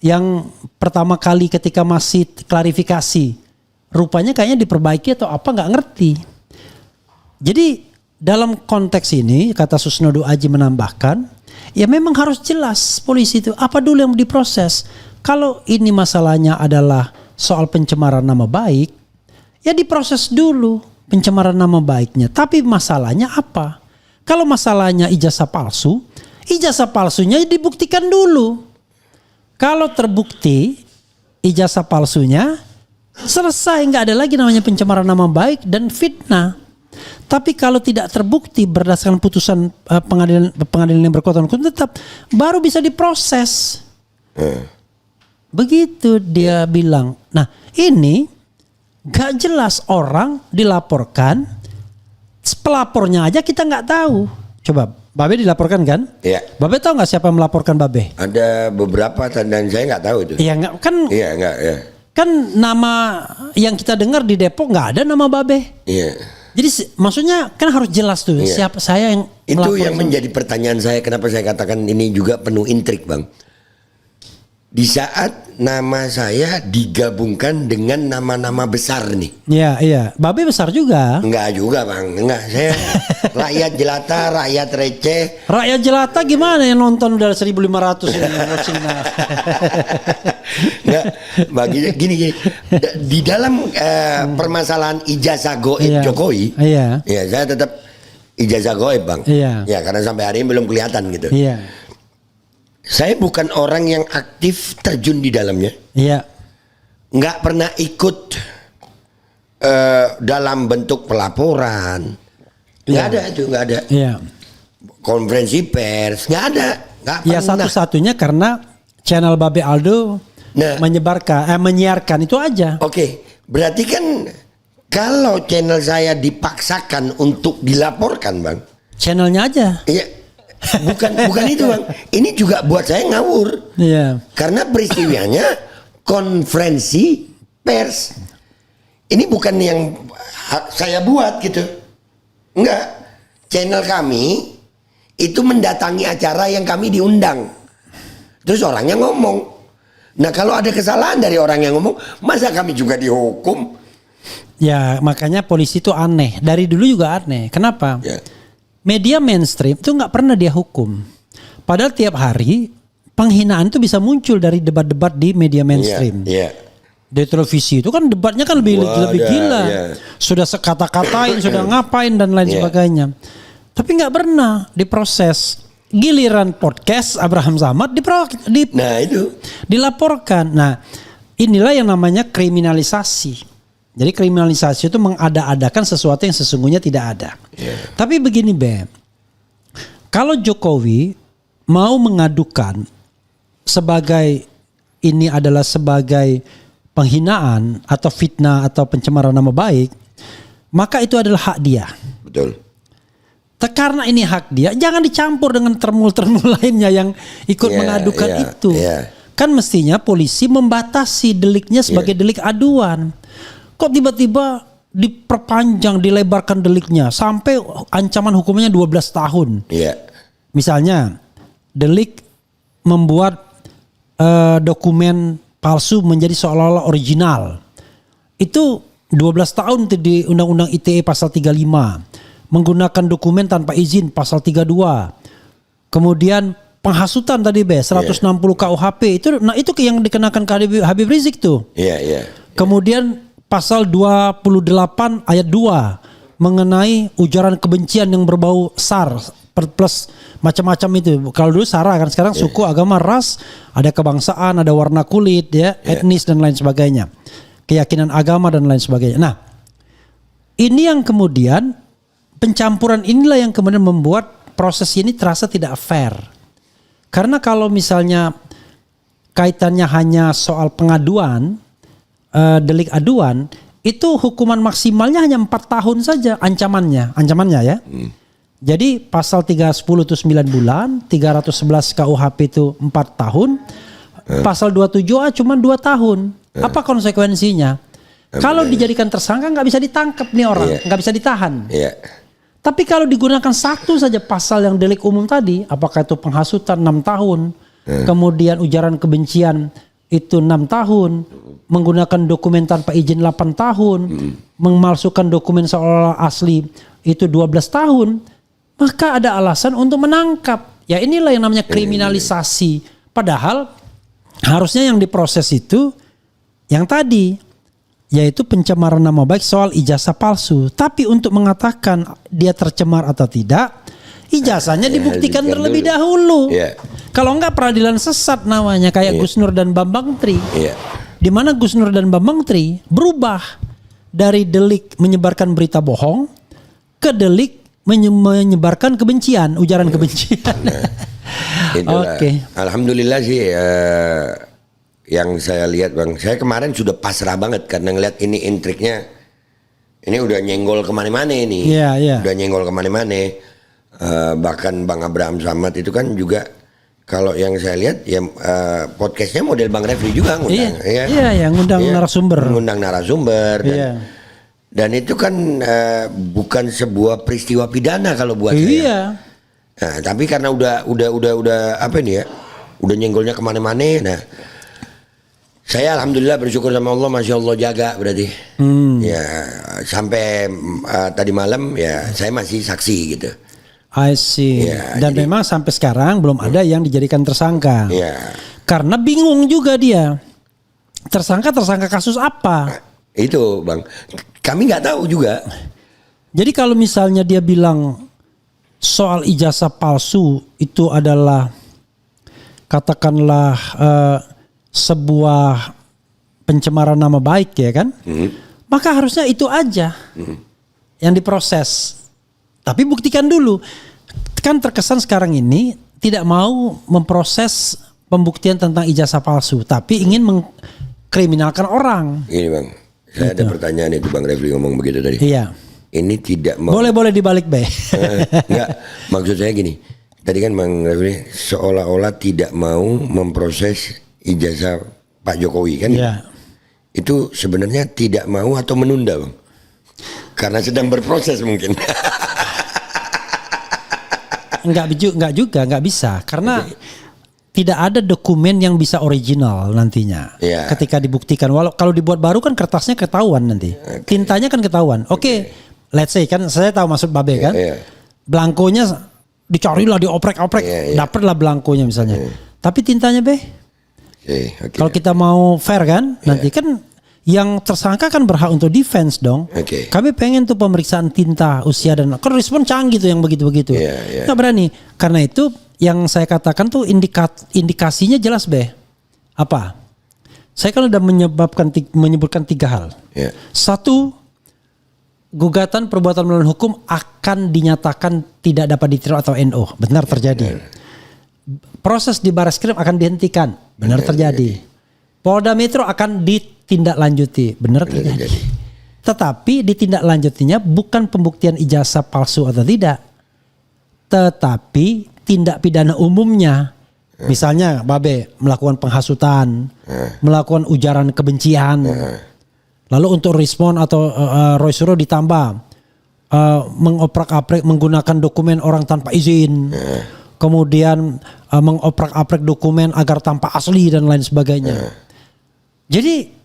Yang pertama kali ketika masih klarifikasi, rupanya kayaknya diperbaiki atau apa nggak ngerti. Jadi dalam konteks ini kata Susnodo Aji menambahkan, ya memang harus jelas polisi itu apa dulu yang diproses. Kalau ini masalahnya adalah soal pencemaran nama baik, ya diproses dulu pencemaran nama baiknya. Tapi masalahnya apa? Kalau masalahnya ijazah palsunya dibuktikan dulu. Kalau terbukti ijazah palsunya, selesai, nggak ada lagi namanya pencemaran nama baik dan fitnah. Tapi kalau tidak terbukti berdasarkan putusan pengadilan yang berkekuatan hukum tetap, baru bisa diproses. Begitu dia bilang. Nah ini nggak jelas, orang dilaporkan, pelapornya aja kita nggak tahu. Coba Babe dilaporkan kan? Iya. Babe tahu nggak siapa yang melaporkan Babe? Ada beberapa dan saya nggak tahu itu. Iya nggak kan? Iya nggak ya. Kan nama yang kita dengar di Depok nggak ada nama Babe. Iya. Jadi maksudnya kan harus jelas tuh siapa saya yang itu yang menjadi pertanyaan saya, kenapa saya katakan ini juga penuh intrik Bang. di saat nama saya digabungkan dengan nama-nama besar nih. Iya. Babe besar juga. Enggak juga bang, enggak. Saya rakyat jelata, rakyat receh. Rakyat jelata gimana yang nonton udah 1.500 ini watchingnya. Enggak, bagi gini. Di dalam permasalahan ijazah goib Jokowi, ya saya tetap ijazah goib bang. Ya karena sampai hari ini belum kelihatan gitu. Iya. Saya bukan orang yang aktif terjun di dalamnya. Iya. Nggak pernah ikut dalam bentuk pelaporan. Nggak ada itu, nggak ada. Iya. Konferensi pers, nggak ada. Nggak pernah. Ya satu-satunya karena channel Babe Aldo menyiarkan itu aja. Oke, berarti kan kalau channel saya dipaksakan untuk dilaporkan bang. Channelnya aja. Iya. Bukan itu bang. Ini juga buat saya ngawur. Iya. Karena peristiwanya konferensi pers. Ini bukan yang saya buat gitu. Enggak. Channel kami itu mendatangi acara yang kami diundang. Terus orangnya ngomong. Nah kalau ada kesalahan dari orang yang ngomong, masa kami juga dihukum? Ya makanya polisi itu aneh. Dari dulu juga aneh. Kenapa? Ya. Media mainstream itu nggak pernah dia hukum. Padahal tiap hari penghinaan itu bisa muncul dari debat-debat di media mainstream. Di televisi itu kan debatnya kan lebih gila. Sudah sekata-katain, sudah ngapain dan lain sebagainya. Tapi nggak pernah diproses. Giliran podcast Abraham Samad dilaporkan. Nah inilah yang namanya kriminalisasi. Jadi kriminalisasi itu mengada-adakan sesuatu yang sesungguhnya tidak ada. Tapi begini Beb, kalau Jokowi mau mengadukan sebagai ini adalah sebagai penghinaan atau fitnah atau pencemaran nama baik, maka itu adalah hak dia. Betul. Karena ini hak dia, jangan dicampur dengan termul-termul lainnya yang ikut mengadukan itu. Kan mestinya polisi membatasi deliknya sebagai delik aduan. Kok tiba-tiba diperpanjang, dilebarkan deliknya sampai ancaman hukumannya 12 tahun. Misalnya delik membuat dokumen palsu menjadi seolah-olah original. Itu 12 tahun di Undang-Undang ITE pasal 35. Menggunakan dokumen tanpa izin pasal 32. Kemudian penghasutan tadi 160 KUHP itu yang dikenakan ke Habib Rizik tuh. Kemudian pasal 28 ayat 2 mengenai ujaran kebencian yang berbau SAR plus macam-macam itu. Kalau dulu SARA kan, sekarang suku, agama, ras, ada kebangsaan, ada warna kulit, etnis dan lain sebagainya. Keyakinan agama dan lain sebagainya. Nah, ini yang kemudian pencampuran inilah yang kemudian membuat proses ini terasa tidak fair. Karena kalau misalnya kaitannya hanya soal pengaduan, delik aduan, itu hukuman maksimalnya hanya 4 tahun saja ancamannya ya. Jadi pasal 310 itu 9 bulan, 311 KUHP itu 4 tahun, pasal 27A cuma 2 tahun. Apa konsekuensinya? Kalau dijadikan tersangka nggak bisa ditangkap nih orang, nggak bisa ditahan. Tapi kalau digunakan satu saja pasal yang delik umum tadi, apakah itu penghasutan 6 tahun, kemudian ujaran kebencian itu 6 tahun, menggunakan dokumen tanpa izin 8 tahun, memalsukan dokumen seolah asli itu 12 tahun, maka ada alasan untuk menangkap. Ya inilah yang namanya kriminalisasi. Padahal harusnya yang diproses itu yang tadi, yaitu pencemaran nama baik soal ijazah palsu. Tapi untuk mengatakan dia tercemar atau tidak, ijazahnya dibuktikan terlebih dahulu. Kalau enggak peradilan sesat namanya, kayak Gus Nur dan Bambang Tri. Di mana Gus Nur dan Bambang Tri berubah dari delik menyebarkan berita bohong ke delik menyebarkan kebencian, ujaran kebencian. Alhamdulillah sih yang saya lihat Bang, saya kemarin sudah pasrah banget karena ngeliat ini intriknya, ini udah nyenggol kemana-mana ini, udah nyenggol kemana-mana. Bahkan Bang Abraham Samad itu kan juga kalau yang saya lihat ya podcastnya model Bang Refli juga ngundang, yang ngundang narasumber, dan itu kan bukan sebuah peristiwa pidana kalau buat saya. Nah, tapi karena udah apa ini ya, udah nyenggolnya kemana-mana. Nah, Saya alhamdulillah bersyukur sama Allah, masya Allah jaga berarti. Ya sampai tadi malam ya saya masih saksi gitu. I see. Ya, dan memang sampai sekarang belum ada yang dijadikan tersangka. Ya. Karena bingung juga dia. Tersangka kasus apa? Nah, itu Bang, kami nggak tahu juga. Jadi kalau misalnya dia bilang soal ijazah palsu itu adalah katakanlah sebuah pencemaran nama baik ya kan, maka harusnya itu aja yang diproses. Tapi buktikan dulu. Kan terkesan sekarang ini tidak mau memproses pembuktian tentang ijazah palsu, tapi ingin mengkriminalkan orang. Ini Bang, saya ada pertanyaan itu Bang Refli ngomong begitu tadi. Iya. Ini tidak mau. Boleh dibalik Be. Enggak, maksud saya gini. Tadi kan Bang Refli seolah-olah tidak mau memproses ijazah Pak Jokowi kan? Iya. Itu sebenarnya tidak mau atau menunda Bang? Karena sedang berproses mungkin. Enggak bisa karena tidak ada dokumen yang bisa original nantinya. Ya. Ketika dibuktikan, kalau dibuat baru kan kertasnya ketahuan nanti, tintanya kan ketahuan. Oke, let's say kan saya tahu maksud Babe kan, belangkonya dicarilah dioprek-oprek, dapatlah belangkonya misalnya. Tapi tintanya Be, kalau kita mau fair kan, nanti kan yang tersangka kan berhak untuk defense dong. Kami pengen tuh pemeriksaan tinta, usia dan kan respon canggih tuh yang begitu-begitu. Nggak berani. Karena itu yang saya katakan tuh indikasinya jelas Be. Apa? Saya kan udah menyebutkan 3 hal. Satu, gugatan perbuatan melawan hukum akan dinyatakan tidak dapat diterima atau NO. Benar terjadi. Proses di Barreskrim akan dihentikan. Benar terjadi. Polda Metro akan ditindaklanjuti. Benar terjadi. Tetapi ditindaklanjutinya bukan pembuktian ijazah palsu atau tidak. Tetapi tindak pidana umumnya. Misalnya Babe melakukan penghasutan, melakukan ujaran kebencian. Lalu untuk respon atau Roy Suryo ditambah mengoprak-aprik menggunakan dokumen orang tanpa izin. Kemudian mengoprak-aprik dokumen agar tanpa asli dan lain sebagainya. Jadi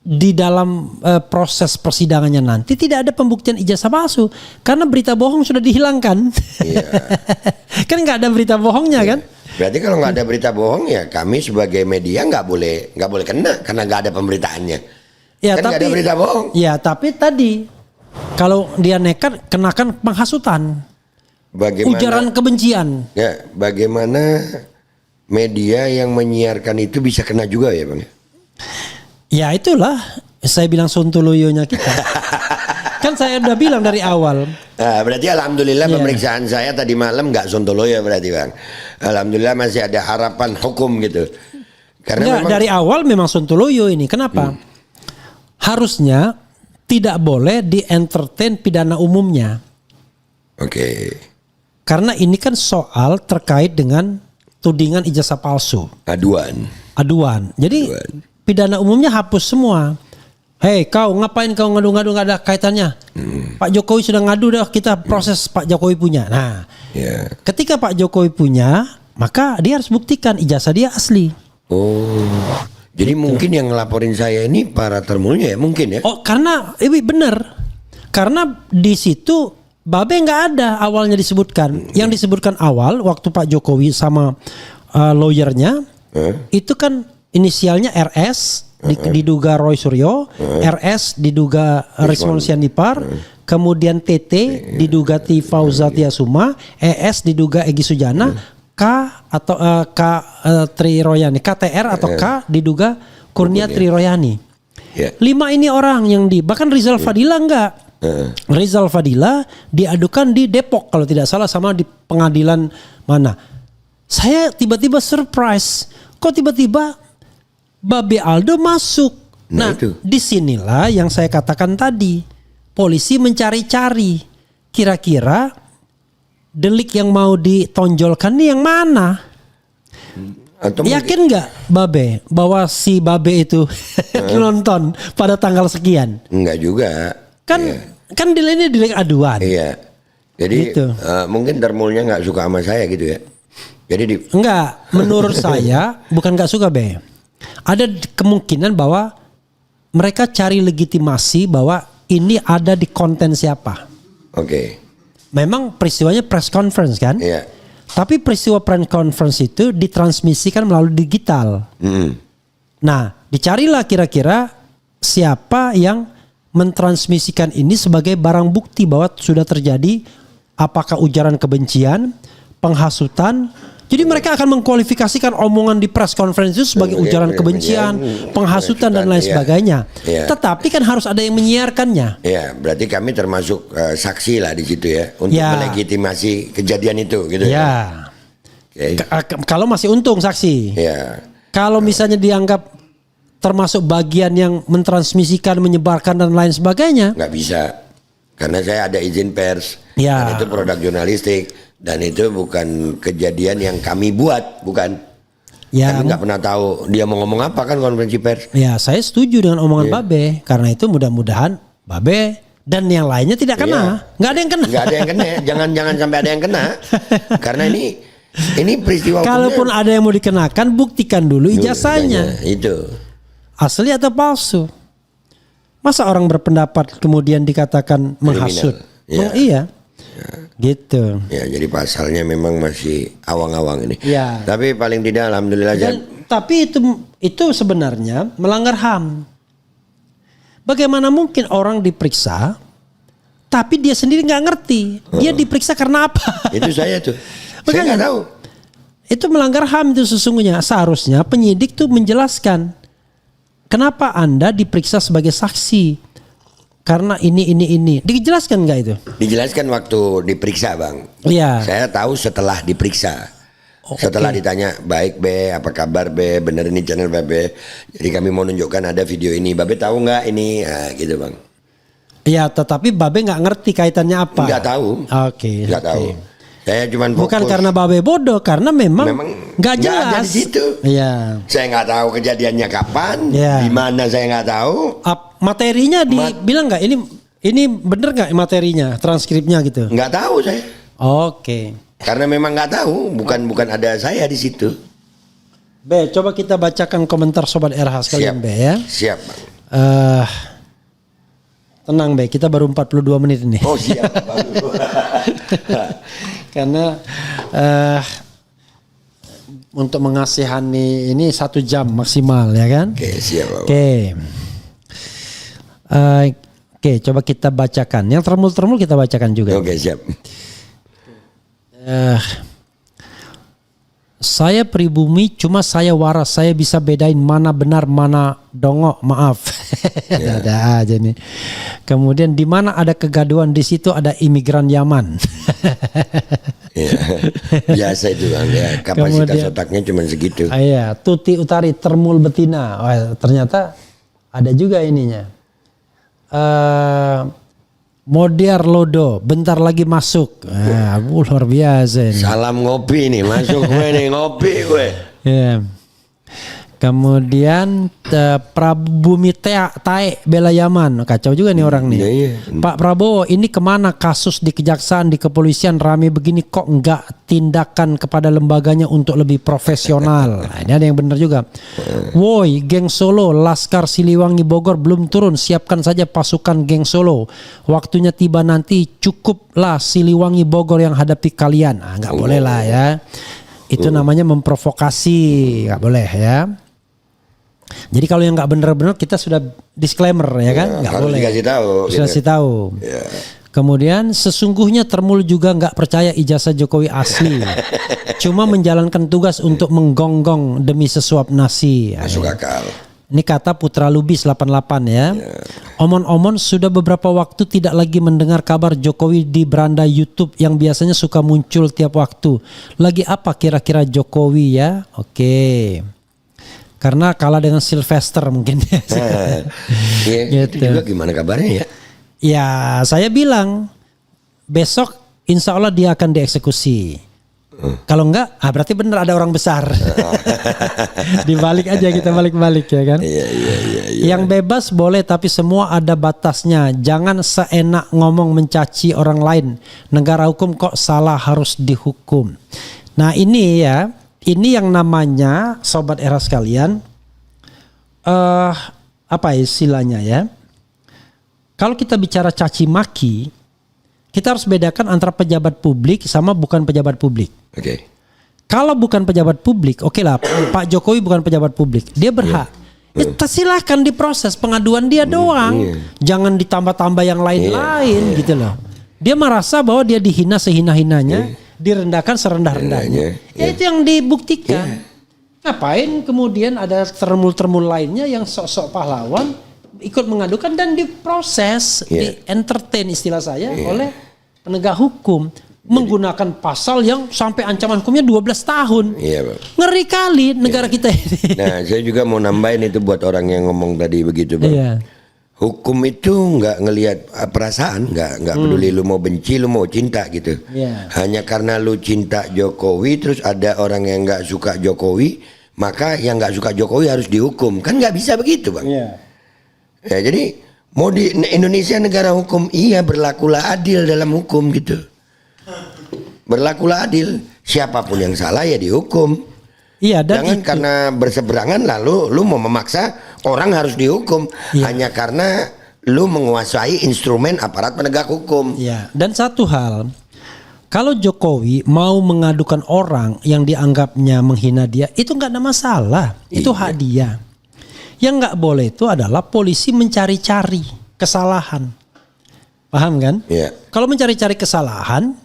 di dalam proses persidangannya nanti tidak ada pembuktian ijazah palsu karena berita bohong sudah dihilangkan. Kan nggak ada berita bohongnya kan? Berarti kalau nggak ada berita bohong ya kami sebagai media nggak boleh kena karena nggak ada pemberitaannya. Ya, kan nggak ada berita bohong. Ya tapi tadi kalau dia nekat kenakan penghasutan. Bagaimana, ujaran kebencian. Ya, bagaimana media yang menyiarkan itu bisa kena juga ya Bang? Ya itulah saya bilang sontoloyonya kita. Kan saya udah bilang dari awal. Nah, berarti alhamdulillah pemeriksaan saya tadi malam nggak sontoloyo berarti Bang. Alhamdulillah masih ada harapan hukum gitu. Karena memang, dari awal memang sontoloyo ini. Kenapa? Harusnya tidak boleh di-entertain pidana umumnya. Karena ini kan soal terkait dengan tudingan ijazah palsu. Aduan. Jadi pidana umumnya hapus semua. Hei kau ngapain kau ngadu-ngadu nggak ada kaitannya. Pak Jokowi sudah ngadu dah kita proses Pak Jokowi punya. Nah ketika Pak Jokowi punya maka dia harus buktikan ijazah dia asli. Jadi mungkin yang ngelaporin saya ini para termulnya ya mungkin ya. Karena benar. Karena di situ Babe nggak ada awalnya disebutkan. Yang disebutkan awal waktu Pak Jokowi sama lawyernya itu kan inisialnya RS diduga Roy Suryo, RS diduga Rismon Sianipar, kemudian TT diduga Tifauza Tiasuma, ES diduga Egy Sujana, K atau Tri Royani, KTR atau K diduga Kurnia Tri Royani. 5 ini orang yang bahkan Rizal Fadila enggak. Rizal Fadila diadukan di Depok kalau tidak salah sama di pengadilan mana. Saya tiba-tiba surprise. Kok tiba-tiba Babe Aldo masuk. Nah disinilah yang saya katakan tadi. Polisi mencari-cari. Kira-kira delik yang mau ditonjolkan ini yang mana? Yakin nggak Babe bahwa si Babe itu nonton pada tanggal sekian? Enggak juga. Kan ini delik aduan. Iya. Jadi gitu. Mungkin termulnya nggak suka sama saya gitu ya. Jadi enggak, menurut saya bukan nggak suka Be. ada kemungkinan bahwa mereka cari legitimasi bahwa ini ada di konten siapa. Oke. Memang peristiwanya press conference kan? Iya. Tapi peristiwa press conference itu ditransmisikan melalui digital. Nah, dicarilah kira-kira siapa yang mentransmisikan ini sebagai barang bukti bahwa sudah terjadi apakah ujaran kebencian, penghasutan. Jadi mereka akan mengkualifikasikan omongan di press conference itu sebagai ujaran kebencian, penghasutan dan lain sebagainya. Tetapi kan harus ada yang menyiarkannya. Ya, berarti kami termasuk saksi lah di situ ya untuk melegitimasi kejadian itu gitu ya. Kalau masih untung saksi. Kalau misalnya dianggap termasuk bagian yang mentransmisikan, menyebarkan dan lain sebagainya, nggak bisa. Karena saya ada izin pers. Dan itu produk jurnalistik. Dan itu bukan kejadian yang kami buat, bukan. Kami nggak pernah tahu dia mau ngomong apa kan konferensi pers. Ya, saya setuju dengan omongan Babe. Karena itu mudah-mudahan Babe dan yang lainnya tidak kena. Nggak ada yang kena. Nggak ada yang kena. Jangan sampai ada yang kena. Karena ini peristiwa. Kalaupun ada yang mau dikenakan, buktikan dulu ijazahnya. Itu asli atau palsu. Masa orang berpendapat kemudian dikatakan menghasut? Iya. Gitu. Ya, jadi pasalnya memang masih awang-awang ini. Ya. Tapi paling tidak alhamdulillah. Tapi itu sebenarnya melanggar HAM. Bagaimana mungkin orang diperiksa tapi dia sendiri nggak ngerti dia diperiksa karena apa? Itu saya tuh. Saya nggak tahu. Itu melanggar HAM itu sesungguhnya. Seharusnya penyidik tuh menjelaskan kenapa Anda diperiksa sebagai saksi. Karena ini. Dijelaskan nggak itu? Dijelaskan waktu diperiksa, Bang. Iya. Saya tahu setelah diperiksa. Setelah ditanya, baik Be, apa kabar Be, bener ini channel Babe. Jadi kami mau nunjukkan ada video ini. Babe tahu nggak ini? Nah, gitu Bang. Iya, tetapi Babe nggak ngerti kaitannya apa. Nggak tahu. Nggak tahu. Saya cuma fokus. Bukan karena Babe bodoh, karena memang nggak jelas. Ada di situ. Iya. Saya nggak tahu kejadiannya kapan, di mana saya nggak tahu. Materinya dibilang nggak ini bener nggak materinya, transkripnya gitu? Nggak tahu saya. Oke. Karena memang nggak tahu, bukan ada saya di situ. Be, coba kita bacakan komentar Sobat RH sekalian, Be ya. Siap, Bang. Tenang Be, kita baru 42 menit ini. Oh siap. Karena untuk mengasihani ini 1 jam maksimal ya kan? Oke, siap. Oke, coba kita bacakan. Yang termul-termul kita bacakan juga. Oke, siap. Saya pribumi, cuma saya waras. Saya bisa bedain mana benar, mana dongok. Maaf. Ada aja nih. Kemudian di mana ada kegaduhan, di situ ada imigran Yaman. Biasa itu Bang ya. Kapasitas otaknya cuma segitu. Iya, Tuti Utari termul betina. Ternyata ada juga ininya. Modiar Lodo bentar lagi masuk. Luar biasa ini. Salam ngopi nih, masuk gue nih, ngopi gue. Yeah. Kemudian Prabu Tae bela Yaman. Kacau juga nih orang nih. Pak Prabowo, ini kemana kasus di kejaksaan, di kepolisian rame begini, kok enggak tindakan kepada lembaganya untuk lebih profesional? Nah, ini ada yang benar juga. Woi, geng Solo, Laskar Siliwangi Bogor belum turun, siapkan saja pasukan geng Solo. Waktunya tiba nanti, cukuplah Siliwangi Bogor yang hadapi kalian. Nggak boleh lah ya. Itu namanya memprovokasi, nggak boleh ya. Jadi kalau yang nggak benar-benar kita sudah disclaimer ya kan, nggak boleh. Dikasih tahu. Sudah kasih tahu. Kemudian sesungguhnya termul juga nggak percaya ijazah Jokowi asli, cuma menjalankan tugas untuk menggonggong demi sesuap nasi. Masuk akal. Ini kata Putra Lubis 88 ya. Omon-omon sudah beberapa waktu tidak lagi mendengar kabar Jokowi di beranda YouTube yang biasanya suka muncul tiap waktu. Lagi apa kira-kira Jokowi ya? Oke. Karena kalah dengan Sylvester mungkin. Gitu. Itu juga gimana kabarnya ya? Ya saya bilang besok insya Allah dia akan dieksekusi. Kalau enggak, berarti benar ada orang besar. Dibalik aja kita balik-balik ya kan. Iya. Yang bebas boleh tapi semua ada batasnya. Jangan seenak ngomong mencaci orang lain. Negara hukum kok salah harus dihukum. Nah ini ya. Ini yang namanya Sobat Era sekalian, apa istilahnya ya? Kalau kita bicara caci maki, kita harus bedakan antara pejabat publik sama bukan pejabat publik. Oke. Kalau bukan pejabat publik, oke lah, Pak Jokowi bukan pejabat publik, dia berhak. Ya, silahkan diproses pengaduan dia doang, jangan ditambah-tambah yang lain-lain gitu loh. Dia merasa bahwa dia dihina sehina-hinanya, direndahkan serendah-rendahnya. Ya itu yang dibuktikan. Ngapain kemudian ada termul-termul lainnya yang sok-sok pahlawan ikut mengadukan dan diproses, di entertain istilah saya oleh penegak hukum menggunakan pasal yang sampai ancaman hukumnya 12 tahun. Iya, Bang. Ngeri kali negara kita ini. Nah, saya juga mau nambahin itu buat orang yang ngomong tadi begitu, Bang. Iya. Hukum itu nggak ngelihat perasaan, nggak peduli lu mau benci, lu mau cinta gitu. Hanya karena lu cinta Jokowi, terus ada orang yang nggak suka Jokowi, maka yang nggak suka Jokowi harus dihukum. Kan nggak bisa begitu, Bang. Ya, jadi mau di Indonesia negara hukum, iya berlakulah adil dalam hukum gitu. Berlakulah adil, siapapun yang salah ya dihukum. Iya, dan jangan karena berseberangan lalu lu mau memaksa orang harus dihukum hanya karena lu menguasai instrumen aparat penegak hukum. Iya, dan satu hal, kalau Jokowi mau mengadukan orang yang dianggapnya menghina dia, itu nggak ada masalah, itu hak dia. Yang nggak boleh itu adalah polisi mencari-cari kesalahan. Paham kan? Iya. Kalau mencari-cari kesalahan,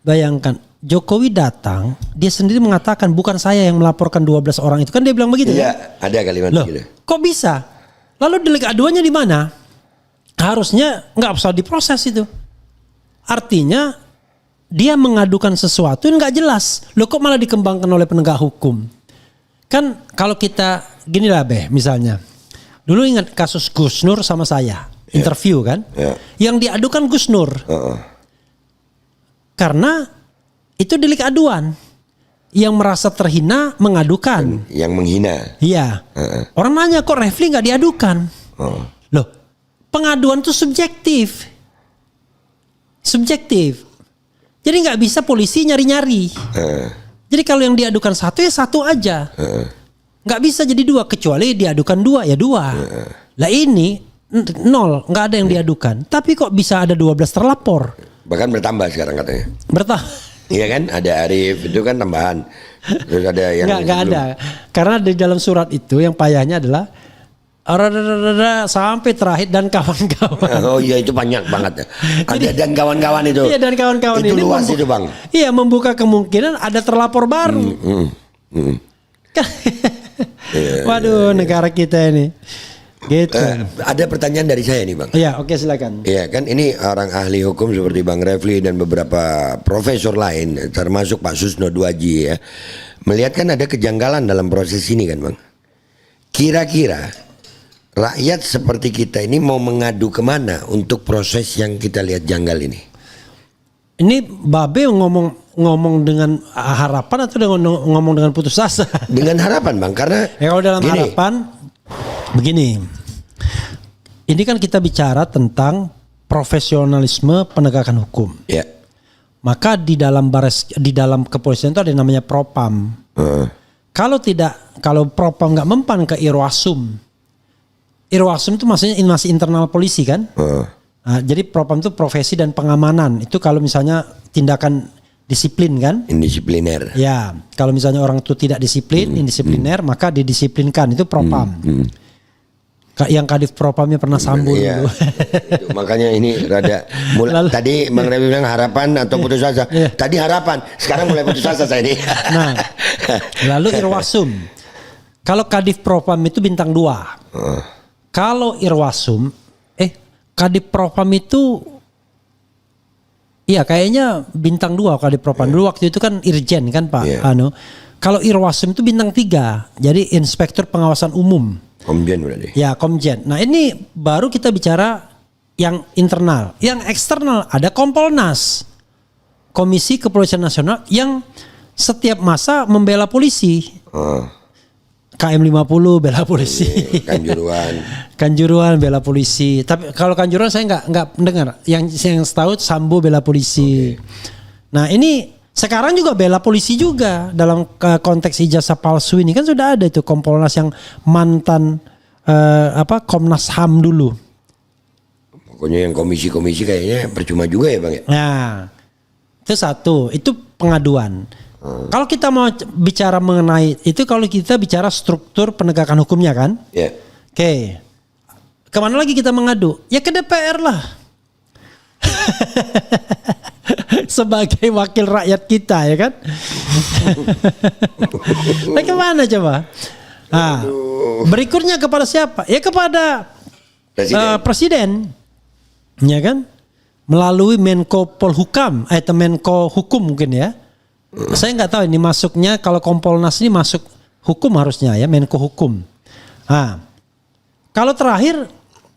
bayangkan Jokowi datang, dia sendiri mengatakan bukan saya yang melaporkan 12 orang itu. Kan dia bilang begitu. Iya, ada kalimat begitu. Kok bisa? Lalu delik aduannya di mana? Harusnya nggak usah diproses itu. Artinya dia mengadukan sesuatu yang nggak jelas. Loh kok malah dikembangkan oleh penegak hukum? Kan kalau kita gini lah misalnya. Dulu ingat kasus Gus Nur sama saya. Interview kan. Yang diadukan Gus Nur. Karena itu delik aduan. Yang merasa terhina mengadukan. Yang menghina. Iya. Orang nanya kok Refli nggak diadukan? Loh, pengaduan itu subjektif. Subjektif. Jadi nggak bisa polisi nyari-nyari. Jadi kalau yang diadukan satu ya satu aja. Nggak bisa jadi dua, kecuali diadukan dua ya dua. Lah ini nol, nggak ada yang diadukan. Tapi kok bisa ada 12 terlapor? Bahkan bertambah sekarang katanya. Bertambah. Iya kan, ada Arif itu kan tambahan. Terus ada yang nggak ada. Karena di dalam surat itu yang payahnya adalah sampai terakhir dan kawan-kawan. Oh iya itu banyak banget. Ada dan kawan-kawan itu. Iya dan kawan-kawan itu ini luas itu, Bang. Iya, membuka kemungkinan ada terlapor baru. Waduh, negara kita ini. Gitu. Ada pertanyaan dari saya nih, Bang. Iya, oke silakan. Iya kan, ini orang ahli hukum seperti Bang Refli dan beberapa profesor lain, termasuk Pak Susno Duaji ya, melihat kan ada kejanggalan dalam proses ini kan, Bang. Kira-kira rakyat seperti kita ini mau mengadu kemana untuk proses yang kita lihat janggal ini? Ini Babe ngomong dengan harapan atau ngomong dengan putus asa? Dengan harapan, Bang, karena ya kalau dalam harapan begini. Ini kan kita bicara tentang profesionalisme penegakan hukum. Ya. Maka di dalam kepolisian itu ada yang namanya Propam. Kalau Propam nggak mempan ke Irwasum. Irwasum itu maksudnya masih internal polisi kan? Nah, jadi Propam itu profesi dan pengamanan. Itu kalau misalnya tindakan disiplin kan? Indisipliner. Ya, kalau misalnya orang itu tidak disiplin, indisipliner, maka didisiplinkan. Itu Propam. Yang Kadif Propamnya pernah sambung dulu. Itu, makanya ini rada tadi Bang Refli bilang harapan atau putus asa. Tadi harapan, sekarang mulai putus asa saya ini. Nah, lalu Irwasum. Kalau Kadif Propam itu bintang 2. Kalau Irwasum, Kadif Propam itu iya kayaknya bintang 2 Kadif Propam. Dulu waktu itu kan Irjen kan Pak. Kalau Irwasum itu bintang 3. Jadi Inspektur Pengawasan Umum. Komjen berarti. Ya, Komjen. Nah, ini baru kita bicara yang internal. Yang eksternal ada Kompolnas. Komisi Kepolisian Nasional yang setiap masa membela polisi. KM 50 bela polisi. Kanjuruhan bela polisi. Tapi kalau Kanjuruhan saya nggak mendengar. Yang tahu Sambo bela polisi. Nah, ini sekarang juga bela polisi juga dalam konteks ijazah palsu ini kan sudah ada itu Kompolnas yang mantan Komnas HAM dulu. Pokoknya yang komisi-komisi kayaknya percuma juga ya Bang ya. Nah, itu satu, itu pengaduan. Kalau kita mau bicara mengenai itu, kalau kita bicara struktur penegakan hukumnya kan, Oke. Kemana lagi kita mengadu? Ya ke DPR lah. Sebagai wakil rakyat kita ya kan. Nah, kemana coba? Nah, berikutnya kepada siapa? Ya kepada presiden. Ya kan? Melalui Menko Polhukam atau Menko Hukum mungkin ya. Saya nggak tahu ini masuknya, kalau Kompolnas ini masuk hukum harusnya ya, Menko Hukum. Nah, kalau terakhir,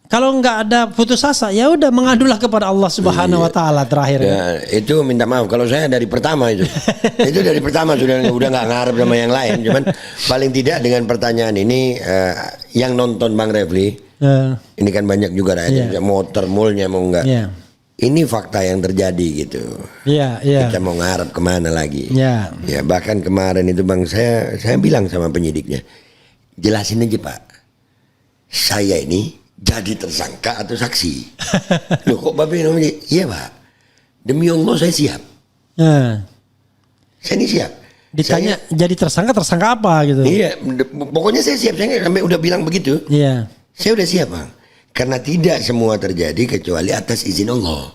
kalau nggak ada putus asa, ya udah mengadulah kepada Allah Subhanahu Wa Taala terakhir. Ya, itu minta maaf. Kalau saya dari pertama itu dari pertama sudah nggak ngarep sama yang lain. Cuman paling tidak dengan pertanyaan ini yang nonton Bang Refli, ini kan banyak juga rakyat mau termulnya mau nggak. Ini fakta yang terjadi gitu. Kita mau ngarep kemana lagi? Ya bahkan kemarin itu Bang saya bilang sama penyidiknya, jelasin aja Pak, saya ini jadi tersangka atau saksi. Loh kok Babe namanya? Iya Pak, demi Allah saya siap. Saya ini siap. Ditanya jadi tersangka apa gitu? Iya, pokoknya saya siap. Saya sampai udah bilang begitu. Iya. Saya udah siap Bang. Karena tidak semua terjadi kecuali atas izin Allah.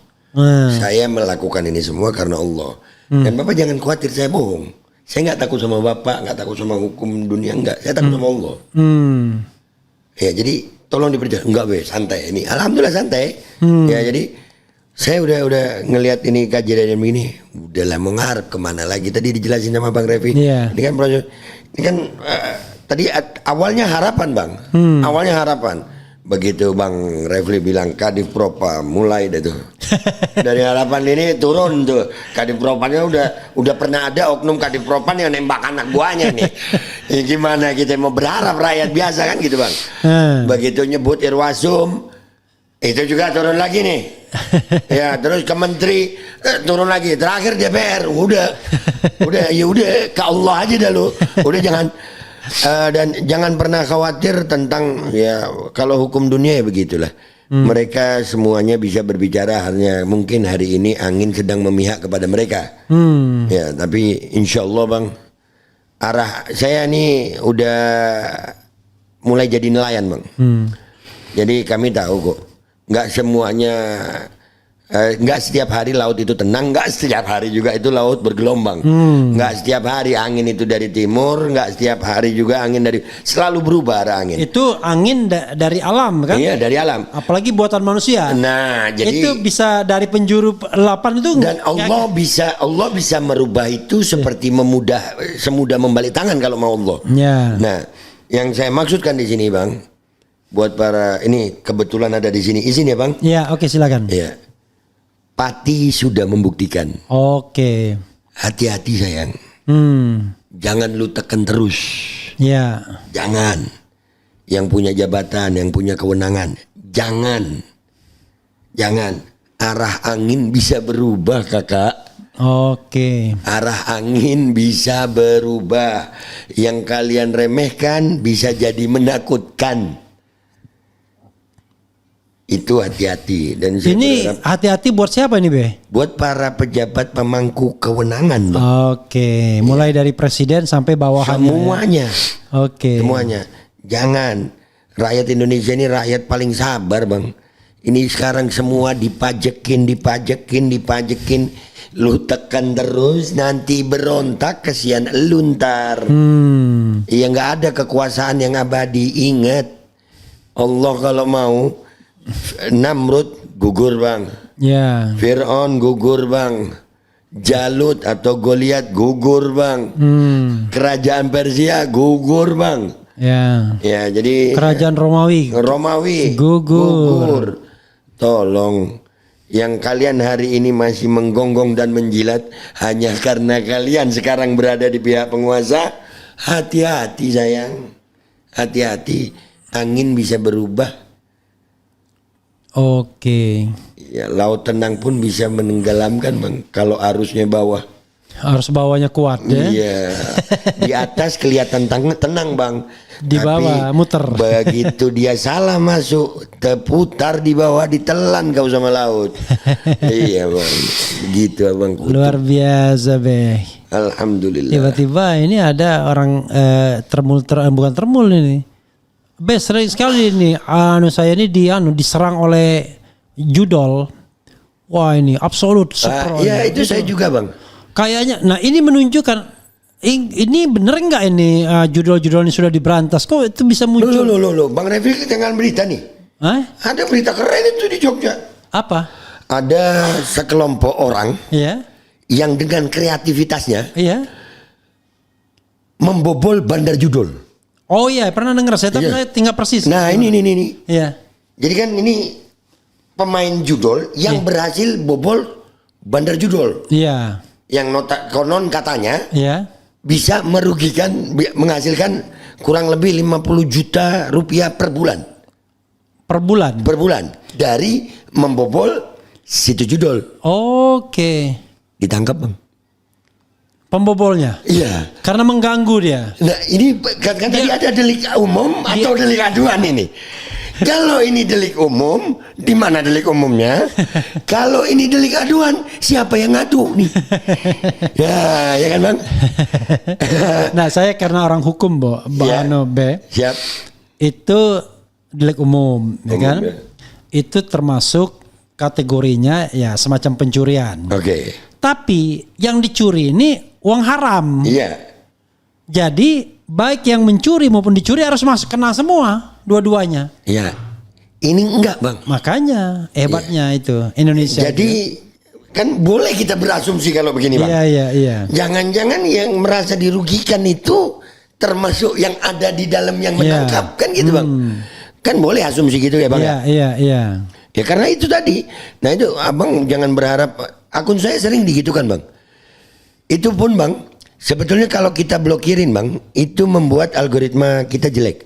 Saya melakukan ini semua karena Allah. Dan Bapak jangan khawatir saya bohong. Saya nggak takut sama Bapak, nggak takut sama hukum dunia, enggak. Saya takut sama Allah. Ya jadi tolong dipercaya. Enggak Be, santai ini. Alhamdulillah santai. Ya jadi saya udah ngelihat ini kejadian begini. Udahlah mau ngarep kemana lagi. Tadi dijelasin sama Bang Revi. Ini kan proses. Ini kan tadi awalnya harapan Bang. Awalnya harapan. Begitu Bang Refli bilang Kadif Propa mulai deh tuh. Dari harapan ini turun tuh. Kadif Propanya udah pernah ada oknum Kadif Propan yang nembak anak buahnya nih. Ya, gimana kita mau berharap rakyat biasa kan gitu Bang. Begitu nyebut Irwasum itu juga turun lagi nih. Ya terus ke menteri turun lagi. Terakhir DPR udah ya udah ke Allah aja dah lu. Udah jangan dan jangan pernah khawatir tentang ya kalau hukum dunia ya begitulah. Mereka semuanya bisa berbicara, hanya mungkin hari ini angin sedang memihak kepada mereka. Ya tapi insya Allah Bang, arah saya nih udah mulai jadi nelayan Bang. Jadi kami tahu kok nggak semuanya nggak setiap hari laut itu tenang, nggak setiap hari juga itu laut bergelombang, nggak setiap hari angin itu dari timur, nggak setiap hari juga angin dari, selalu berubah arah angin. Itu angin dari alam kan? Iya dari alam. Apalagi buatan manusia. Nah jadi itu bisa dari penjuru 8 itu. Dan Allah bisa merubah itu seperti semudah membalik tangan kalau mau Allah. Nah yang saya maksudkan di sini Bang, buat para ini kebetulan ada di sini, izin ya Bang? Iya oke silakan. Iya. Pati sudah membuktikan. Oke. Hati-hati sayang. Jangan lu tekan terus. Ya. Jangan. Yang punya jabatan, yang punya kewenangan. Jangan. Arah angin bisa berubah kakak. Oke. Arah angin bisa berubah. Yang kalian remehkan bisa jadi menakutkan. Itu hati-hati. Dan ini hati-hati buat siapa ini Be? Buat para pejabat pemangku kewenangan Bang. Oke. Mulai dari presiden sampai bawahannya. Semuanya. Oke. Semuanya. Jangan. Rakyat Indonesia ini rakyat paling sabar Bang. Ini sekarang semua dipajekin. Lu tekan terus nanti berontak, kesian lu ntar. Ya gak ada kekuasaan yang abadi. Ingat, Allah kalau mau Namrud gugur Bang. Ya. Fir'aun gugur Bang. Jalut atau Goliat gugur Bang. Kerajaan Persia gugur Bang. Ya. Ya, jadi kerajaan Romawi gugur. Tolong, yang kalian hari ini masih menggonggong dan menjilat hanya karena kalian sekarang berada di pihak penguasa, hati-hati sayang. Hati-hati, angin bisa berubah. Oke. Ya, laut tenang pun bisa menenggelamkan Bang kalau arusnya bawah. Harus bawanya kuat ya. Iya. Di atas kelihatan tenang bang. Di bawah muter. Begitu dia salah masuk, terputar di bawah, ditelan kau sama laut. Iya bang. Begitu abang. Luar biasa be. Alhamdulillah. Tiba-tiba ini ada orang bukan termul ini. Be sering sekali ini saya ini diserang oleh judol. Wah ini absolut super. Iya itu saya juga bang. Kayaknya, nah ini menunjukkan ini bener nggak ini judul-judul ini sudah diberantas? Kok itu bisa muncul? Loh, Bang Refli dengan berita nih. Ada berita keren itu di Jogja. Apa? Ada sekelompok orang yang dengan kreativitasnya membobol bandar judul. Oh iya, pernah dengar saya, tapi saya tinggal persis. Nah ini. Iya. Jadi kan ini pemain judul yang berhasil bobol bandar judul. Iya. Yang konon katanya bisa menghasilkan kurang lebih 50 juta rupiah per bulan. Per bulan dari membobol situ judul. Oke. Ditangkap bang. Pembobolnya? Iya. Karena mengganggu dia. Nah ini kan tadi ada delik umum atau delik aduan ini. Kalau ini delik umum, di mana delik umumnya? Kalau ini delik aduan, siapa yang ngadu nih? Ya kan bang? Nah saya karena orang hukum Siap. Itu delik umum, ya kan? Itu termasuk kategorinya ya semacam pencurian. Oke. Tapi yang dicuri ini uang haram. Iya. Jadi baik yang mencuri maupun dicuri harus masuk kena semua, dua-duanya. Iya. Ini enggak bang. Makanya hebatnya itu Indonesia. Jadi kan boleh kita berasumsi kalau begini bang. Iya. Jangan-jangan yang merasa dirugikan itu termasuk yang ada di dalam yang menangkap kan gitu bang. Kan boleh asumsi gitu ya bang. Iya. Ya karena itu tadi. Nah itu abang jangan berharap. Akun saya sering digitukan bang. Itu pun bang. Sebetulnya kalau kita blokirin bang, itu membuat algoritma kita jelek,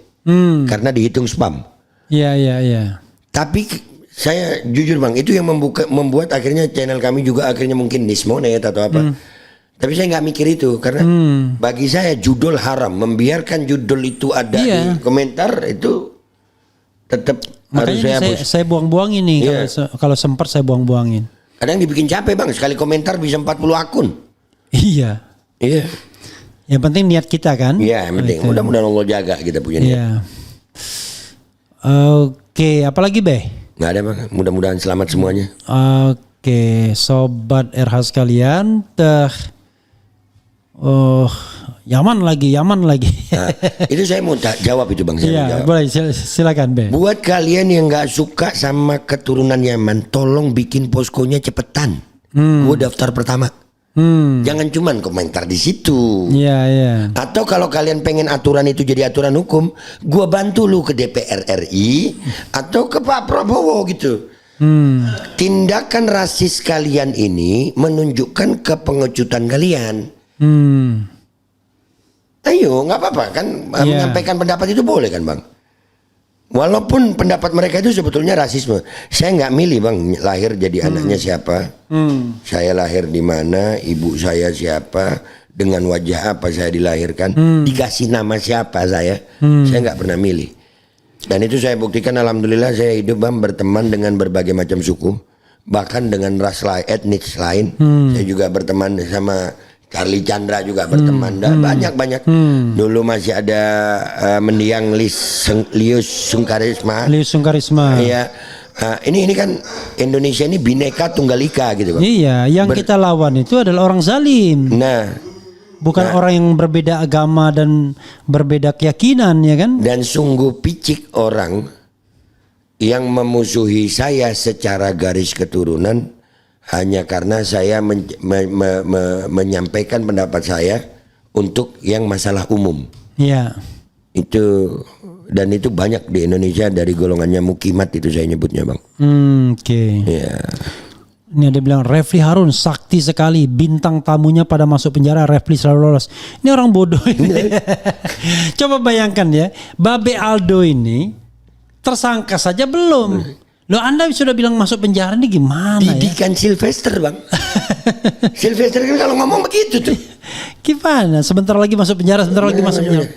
karena dihitung spam. Iya. Tapi saya jujur bang, itu yang membuat akhirnya channel kami juga akhirnya mungkin nismonet atau apa. Tapi saya nggak mikir itu karena bagi saya judul haram, membiarkan judul itu ada di komentar itu tetap harus saya hapus. Saya buang-buangin nih kalau sempat saya buang-buangin. Kadang dibikin capek bang, sekali komentar bisa 40 akun. Iya. Yang penting niat kita kan. Iya, yang penting. Mudah-mudahan Allah jaga kita punya niat. Iya. Oke, apalagi Be? Nggak ada bang. Mudah-mudahan selamat semuanya. Oke, sobat RH sekalian. Yaman lagi. Nah, itu saya mau jawab itu bang. Iya, boleh silakan Be. Buat kalian yang nggak suka sama keturunan Yaman, tolong bikin poskonya cepetan. Gue daftar pertama. Jangan cuman komentar di situ. Iya. Atau kalau kalian pengen aturan itu jadi aturan hukum, gua bantu lu ke DPR RI atau ke Pak Prabowo gitu. Tindakan rasis kalian ini menunjukkan kepengecutan kalian. Ayo, nggak apa-apa kan menyampaikan pendapat itu boleh kan bang. Walaupun pendapat mereka itu sebetulnya rasisme. Saya nggak milih bang lahir jadi anaknya siapa. Saya lahir di mana, ibu saya siapa, dengan wajah apa saya dilahirkan, dikasih nama siapa saya nggak pernah milih. Dan itu saya buktikan alhamdulillah saya hidup bang berteman dengan berbagai macam suku, bahkan dengan ras etnis lain. Saya juga berteman sama Charlie Chandra juga berteman dan banyak. Dulu masih ada mendiang Lius Sungkarisma. Iya. Ini kan Indonesia ini bineka tunggal ika gitu bang. Iya, yang kita lawan itu adalah orang zalim. Bukan orang yang berbeda agama dan berbeda keyakinan ya kan? Dan sungguh picik orang yang memusuhi saya secara garis keturunan hanya karena saya menyampaikan pendapat saya untuk yang masalah umum. Iya. Itu banyak di Indonesia dari golongannya mukimat itu saya nyebutnya bang. Oke. Iya. Ini ada bilang Refli Harun sakti sekali, bintang tamunya pada masuk penjara Refli selalu lolos. Ini orang bodoh ini. Coba bayangkan ya, Babe Aldo ini tersangka saja belum. Loh Anda sudah bilang masuk penjara ini gimana Didikan Sylvester bang. Sylvester kan kalau ngomong begitu tuh. Gimana? Sebentar lagi masuk penjara, sebentar lagi masuk penjara.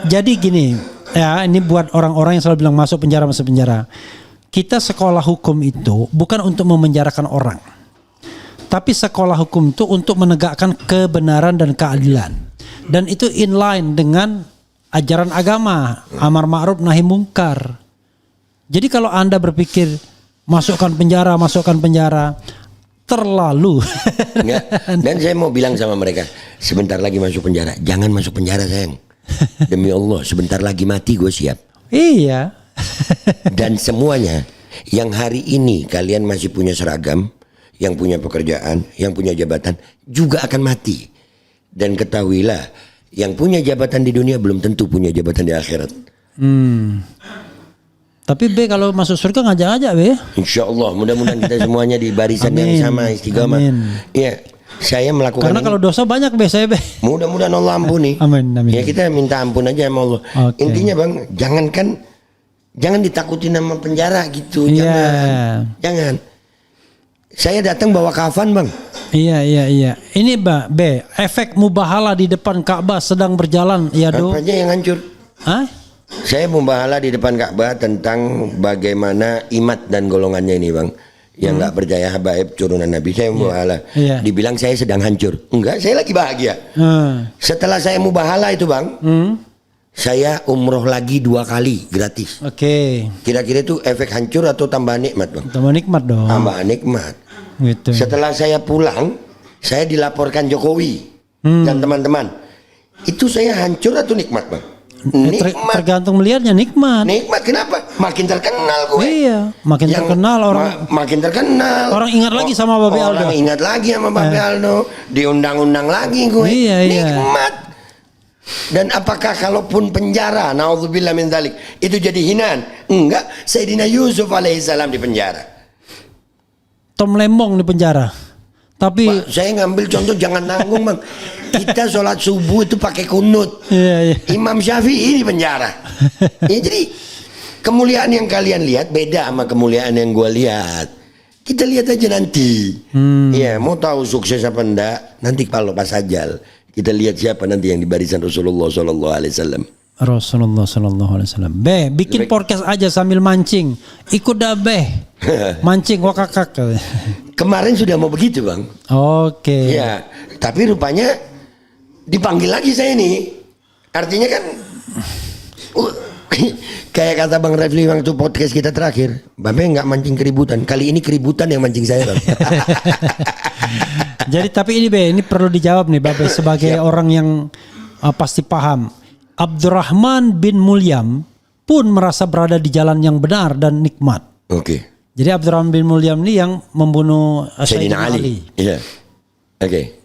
Jadi gini, ya ini buat orang-orang yang selalu bilang masuk penjara. Kita sekolah hukum itu bukan untuk memenjarakan orang. Tapi sekolah hukum itu untuk menegakkan kebenaran dan keadilan. Dan itu inline dengan ajaran agama, amar ma'ruf nahi mungkar. Jadi kalau Anda berpikir masukkan penjara, terlalu. Enggak. Dan saya mau bilang sama mereka, sebentar lagi masuk penjara. Jangan masuk penjara sayang. Demi Allah, sebentar lagi mati gue siap. Iya. Dan semuanya yang hari ini kalian masih punya seragam, yang punya pekerjaan, yang punya jabatan juga akan mati. Dan ketahuilah, yang punya jabatan di dunia belum tentu punya jabatan di akhirat. Tapi B kalau masuk surga ngajak-ngajak B. Insya Allah, mudah-mudahan kita semuanya di barisan yang sama, istiqamah. Iya, saya melakukan. Karena kalau dosa banyak B saya B. Mudah-mudahan Allah ampuni. Amin. Ya kita minta ampun aja sama Allah. Okay. Intinya bang, jangan ditakutin sama penjara gitu. Jangan. Saya datang bawa kafan bang. Iya. Ini B, efek mubahala di depan Ka'bah sedang berjalan. Ya do. Apanya yang hancur? Hah? Saya membahala di depan Ka'bah tentang bagaimana imat dan golongannya ini bang, yang nggak percaya habaib turunan Nabi. Saya membahala, dibilang saya sedang hancur. Enggak, saya lagi bahagia. Setelah saya membahala itu bang, saya umroh lagi 2 kali gratis. Oke. Kira-kira itu efek hancur atau tambah nikmat bang? Tambah nikmat dong. Tambah nikmat. Gitu. Setelah saya pulang, saya dilaporkan Jokowi dan teman-teman. Itu saya hancur atau nikmat bang? Nikmat. Tergantung melihatnya nikmat. Nikmat kenapa? Makin terkenal gue. Iya, makin terkenal orang. Makin terkenal. Orang ingat lagi sama Babe Aldo. Orang ingat lagi sama Babe Aldo. Diundang-undang lagi gue. Iya. Nikmat. Dan apakah kalaupun penjara, naudzubillah min dzalik, itu jadi hinaan? Enggak. Sayyidina Yusuf alaihissalam di penjara. Tom Lembong di penjara. Tapi Pak, saya ngambil contoh jangan nanggung bang. Kita sholat subuh itu pakai kunut. Iya. Imam Syafi'i di penjara. Ya, jadi kemuliaan yang kalian lihat beda sama kemuliaan yang gue lihat. Kita lihat aja nanti. Ya, mau tahu sukses apa enggak? Nanti kalau pas ajal kita lihat siapa nanti yang di barisan Rasulullah Sallallahu Alaihi Wasallam. Rasulullah Sallallahu Alaihi Wasallam. Bikin podcast aja sambil mancing. Ikut dah mancing wakakak. Kemarin sudah mau begitu bang. Oke. Ya, tapi rupanya dipanggil lagi saya ini. Artinya kan kayak kata Bang Refli waktu podcast kita terakhir, Babe nggak mancing keributan. Kali ini keributan yang mancing saya bang. Jadi tapi ini perlu dijawab nih Babe sebagai orang yang pasti paham. Abdurrahman bin Mulyam pun merasa berada di jalan yang benar dan nikmat. Oke. Jadi Abdurrahman bin Mulyam ini yang membunuh Sayyidina Ali. Iya. Oke.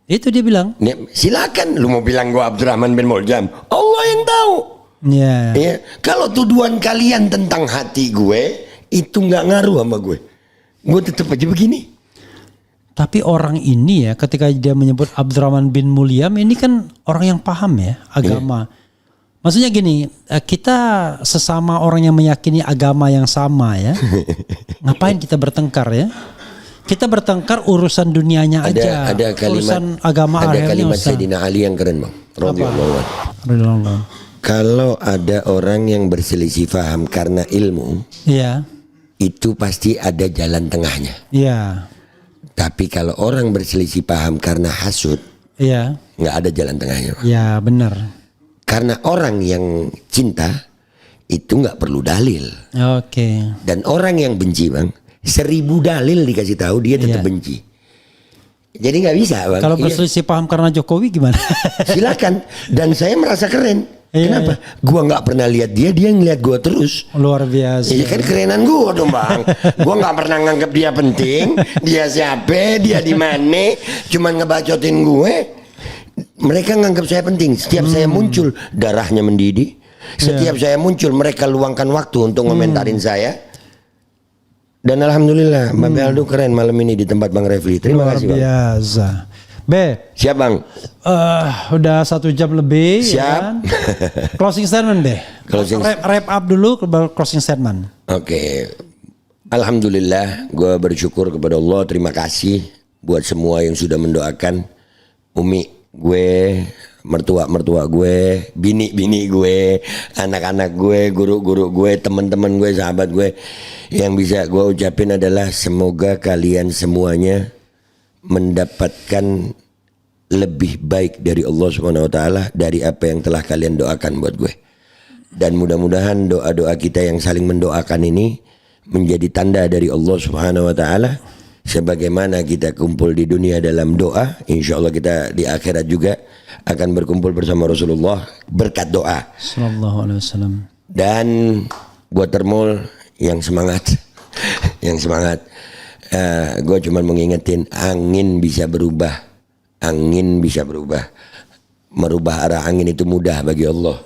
Itu dia bilang. Silakan lu mau bilang gua Abdurrahman bin Mulyam. Allah yang tahu. Iya. Yeah. Kalau tuduhan kalian tentang hati gue itu nggak ngaruh sama gue. Gue tetap aja begini. Tapi orang ini ya ketika dia menyebut Abdurrahman bin Mulyam ini kan orang yang paham ya agama. Yeah. Maksudnya gini, kita sesama orang yang meyakini agama yang sama ya. Ngapain kita bertengkar ya? Kita bertengkar urusan dunianya aja. Ada kalimat, urusan agama ada kalimat Sayyidina Ali yang keren bang. Radhiyallahu. Kalau ada orang yang berselisih paham karena ilmu, iya, itu pasti ada jalan tengahnya. Iya. Tapi kalau orang berselisih paham karena hasud, iya, nggak ada jalan tengahnya. Iya benar. Karena orang yang cinta itu nggak perlu dalil. Oke. Dan orang yang benci bang, 1000 dalil dikasih tahu dia tetap benci. Jadi nggak bisa bang. Kalau berselisih paham karena Jokowi gimana? Silakan. Dan saya merasa keren. Kenapa? Gua nggak pernah lihat dia ngeliat gua terus. Luar biasa. Iya kan kerenan gua dong bang. Gua nggak pernah nganggap dia penting. Dia siapa? Dia di mana? Cuman ngebacotin gue. Mereka nganggap saya penting. Setiap saya muncul darahnya mendidih. Setiap saya muncul mereka luangkan waktu untuk ngomentarin saya. Dan alhamdulillah Babe Aldo keren malam ini di tempat Bang Refli. Terima kasih bang. Biasa. Siap bang. Udah 1 jam lebih. Siap. Ya kan? Closing statement wrap up dulu closing statement. Oke. Alhamdulillah gue bersyukur kepada Allah. Terima kasih buat semua yang sudah mendoakan umi gue, mertua gue, bini gue, anak-anak gue, guru-guru gue, teman-teman gue, sahabat gue. Yang bisa gue ucapin adalah semoga kalian semuanya mendapatkan lebih baik dari Allah Subhanahu wa taala dari apa yang telah kalian doakan buat gue. Dan mudah-mudahan doa-doa kita yang saling mendoakan ini menjadi tanda dari Allah Subhanahu wa taala. Sebagaimana kita kumpul di dunia dalam doa, insya Allah kita di akhirat juga akan berkumpul bersama Rasulullah berkat doa. Sallallahu alaihi wasallam. Dan buat Termul yang semangat, gue cuma mengingetin angin bisa berubah, merubah arah angin itu mudah bagi Allah.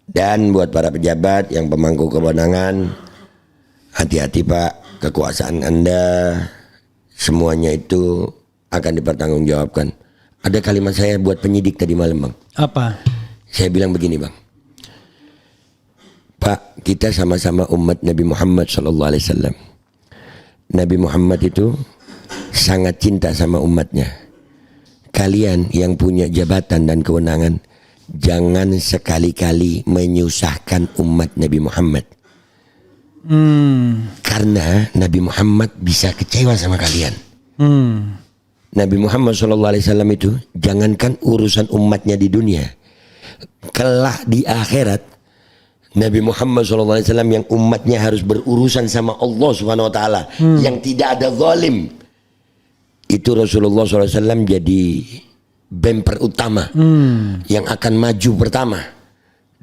Dan buat para pejabat yang pemangku kewenangan, hati-hati Pak, kekuasaan Anda semuanya itu akan dipertanggungjawabkan. Ada kalimat saya buat penyidik tadi malam, Bang. Apa? Saya bilang begini, Bang. Pak, kita sama-sama umat Nabi Muhammad SAW. Nabi Muhammad itu sangat cinta sama umatnya. Kalian yang punya jabatan dan kewenangan, jangan sekali-kali menyusahkan umat Nabi Muhammad. Karena Nabi Muhammad bisa kecewa sama kalian. Nabi Muhammad SAW itu jangankan urusan umatnya di dunia, kelak di akhirat Nabi Muhammad SAW yang umatnya harus berurusan sama Allah Subhanahu wa taala yang tidak ada zalim. Itu Rasulullah SAW jadi bemper utama yang akan maju pertama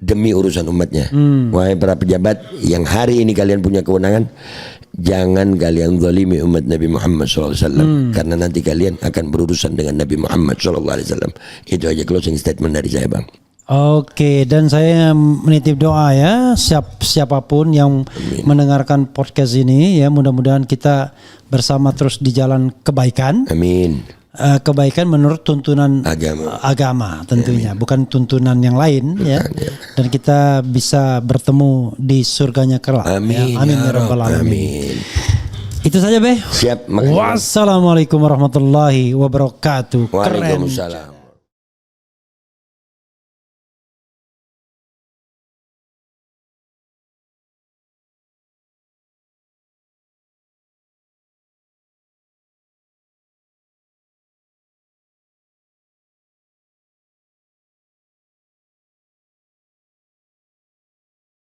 demi urusan umatnya. Wahai para pejabat yang hari ini kalian punya kewenangan, jangan kalian zalimi umat Nabi Muhammad SAW karena nanti kalian akan berurusan dengan Nabi Muhammad SAW. Itu aja closing statement dari saya, Bang. Oke, dan saya menitip doa ya siapapun yang mendengarkan podcast ini ya, mudah-mudahan kita bersama terus di jalan kebaikan. Amin. Kebaikan menurut tuntunan agama tentunya, bukan tuntunan yang lain. Bukan, ya. Dan kita bisa bertemu di surganya kelak. Amin. Ya. Amin ya rabbal alamin. Itu saja, Beh. Siap. Wassalamualaikum warahmatullahi wabarakatuh. Waalaikumsalam.